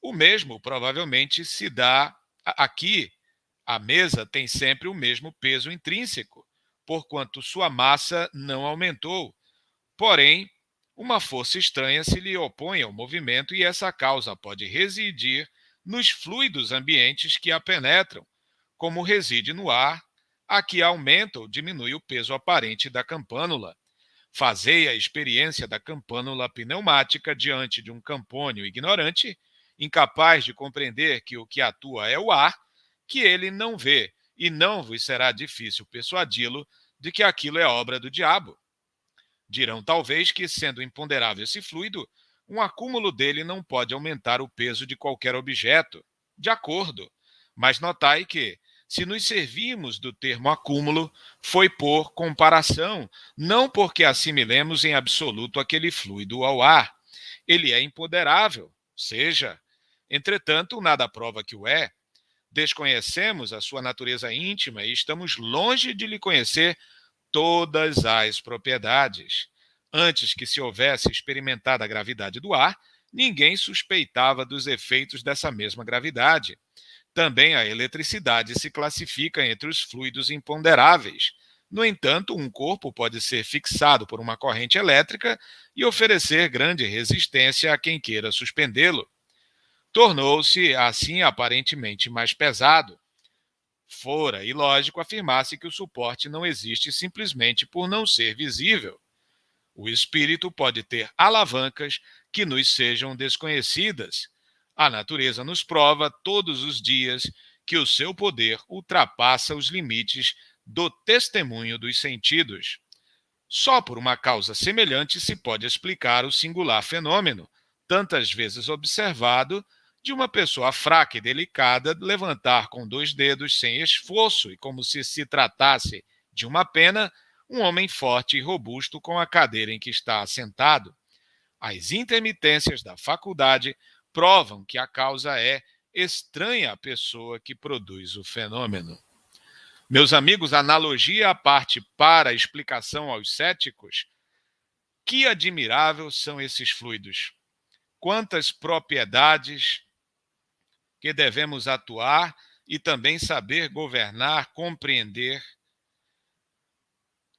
O mesmo provavelmente se dá aqui. A mesa tem sempre o mesmo peso intrínseco, porquanto sua massa não aumentou. Porém, uma força estranha se lhe opõe ao movimento e essa causa pode residir nos fluidos ambientes que a penetram, como reside no ar, a que aumenta ou diminui o peso aparente da campânula. Fazei a experiência da campânula pneumática diante de um campônio ignorante, incapaz de compreender que o que atua é o ar, que ele não vê, e não vos será difícil persuadi-lo de que aquilo é obra do diabo. Dirão talvez que, sendo imponderável esse fluido, um acúmulo dele não pode aumentar o peso de qualquer objeto. De acordo, mas notai que, se nos servirmos do termo acúmulo, foi por comparação, não porque assimilemos em absoluto aquele fluido ao ar. Ele é imponderável, seja. Entretanto, nada prova que o é. Desconhecemos a sua natureza íntima e estamos longe de lhe conhecer todas as propriedades. Antes que se houvesse experimentado a gravidade do ar, ninguém suspeitava dos efeitos dessa mesma gravidade. Também a eletricidade se classifica entre os fluidos imponderáveis. No entanto, um corpo pode ser fixado por uma corrente elétrica e oferecer grande resistência a quem queira suspendê-lo. Tornou-se, assim, aparentemente mais pesado. Fora ilógico afirmar-se que o suporte não existe simplesmente por não ser visível. O espírito pode ter alavancas que nos sejam desconhecidas. A natureza nos prova todos os dias que o seu poder ultrapassa os limites do testemunho dos sentidos. Só por uma causa semelhante se pode explicar o singular fenômeno, tantas vezes observado, de uma pessoa fraca e delicada levantar com 2 dedos sem esforço e como se tratasse de uma pena, um homem forte e robusto com a cadeira em que está assentado. As intermitências da faculdade provam que a causa é estranha à pessoa que produz o fenômeno. Meus amigos, analogia à parte para a explicação aos céticos, que admirável são esses fluidos! Quantas propriedades que devemos atuar e também saber governar, compreender,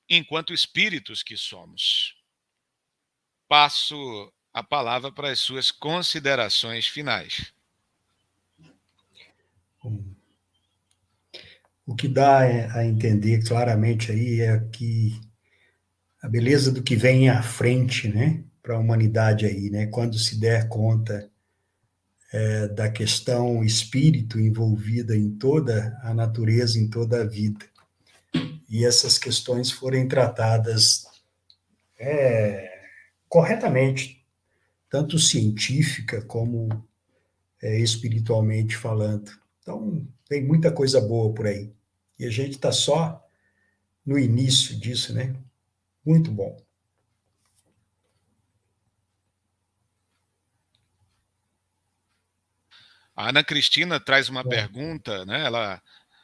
enquanto espíritos que somos. Passo a palavra para as suas considerações finais. O que dá a entender claramente aí é que a beleza do que vem à frente, né, para a humanidade aí, né, quando se der conta da questão espírito envolvida em toda a natureza, em toda a vida. E essas questões forem tratadas corretamente, tanto científica como espiritualmente falando. Então, tem muita coisa boa por aí. E a gente está só no início disso, né? Muito bom. A Ana Cristina traz uma pergunta, né?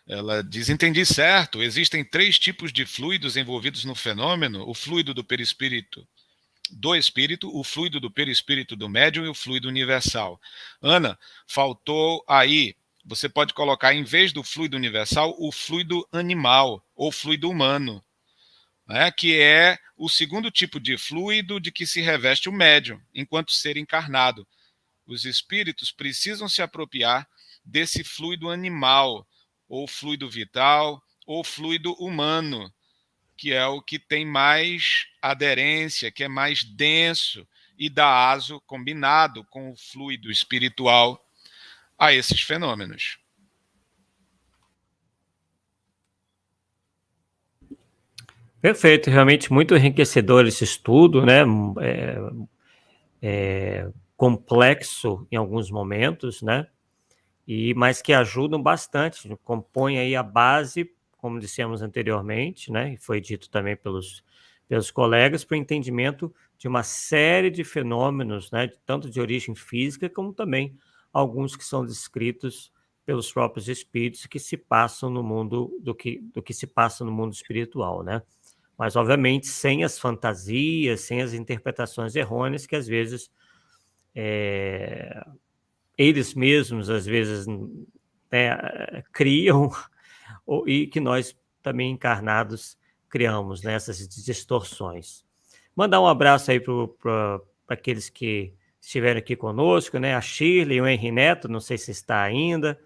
Ela diz: entendi certo, existem 3 tipos de fluidos envolvidos no fenômeno: o fluido do perispírito do espírito, o fluido do perispírito do médium e o fluido universal. Ana, faltou aí, você pode colocar, em vez do fluido universal, o fluido animal ou fluido humano, né? Que é o segundo tipo de fluido de que se reveste o médium, enquanto ser encarnado. Os espíritos precisam se apropriar desse fluido animal, ou fluido vital, ou fluido humano, que é o que tem mais aderência, que é mais denso e dá aso, combinado com o fluido espiritual, a esses fenômenos. Perfeito, realmente muito enriquecedor esse estudo, né? Complexo em alguns momentos, né? Mas que ajudam bastante, compõem aí a base, como dissemos anteriormente, né? E foi dito também pelos colegas, para o entendimento de uma série de fenômenos, né? Tanto de origem física, como também alguns que são descritos pelos próprios espíritos que se passam no mundo, do que se passa no mundo espiritual, né? Mas, obviamente, sem as fantasias, sem as interpretações errôneas que, às vezes, eles mesmos, às vezes, criam e que nós, também encarnados, criamos, né, essas distorções. Mandar um abraço aí para aqueles que estiveram aqui conosco, né? A Shirley, o Henri Neto, não sei se está ainda,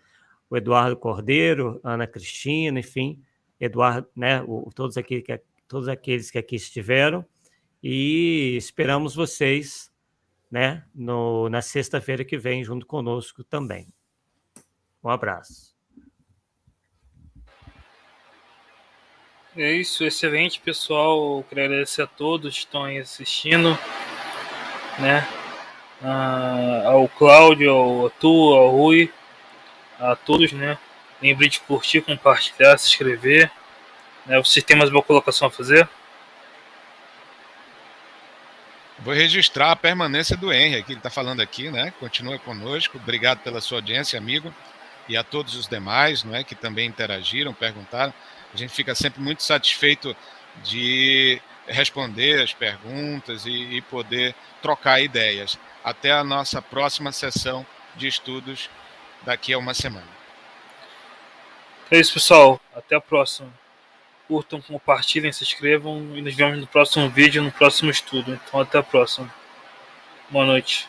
o Eduardo Cordeiro, Ana Cristina, enfim, Eduardo, né? Todos aqueles que aqui estiveram, e esperamos vocês, né, na sexta-feira que vem, junto conosco também. Um abraço. É isso, excelente, pessoal. Quero agradecer a todos que estão aí assistindo, né? Ao Cláudio, ao Tu, ao Rui, a todos, né? Lembre de curtir, compartilhar, se inscrever. Né? Vocês têm mais uma colocação a fazer? Vou registrar a permanência do Henry, que ele está falando aqui, né? Continua conosco. Obrigado pela sua audiência, amigo, e a todos os demais, não é, que também interagiram, perguntaram. A gente fica sempre muito satisfeito de responder as perguntas e poder trocar ideias. Até a nossa próxima sessão de estudos daqui a uma semana. É isso, pessoal. Até a próxima. Curtam, compartilhem, se inscrevam e nos vemos no próximo vídeo, no próximo estudo. Então, até a próxima. Boa noite.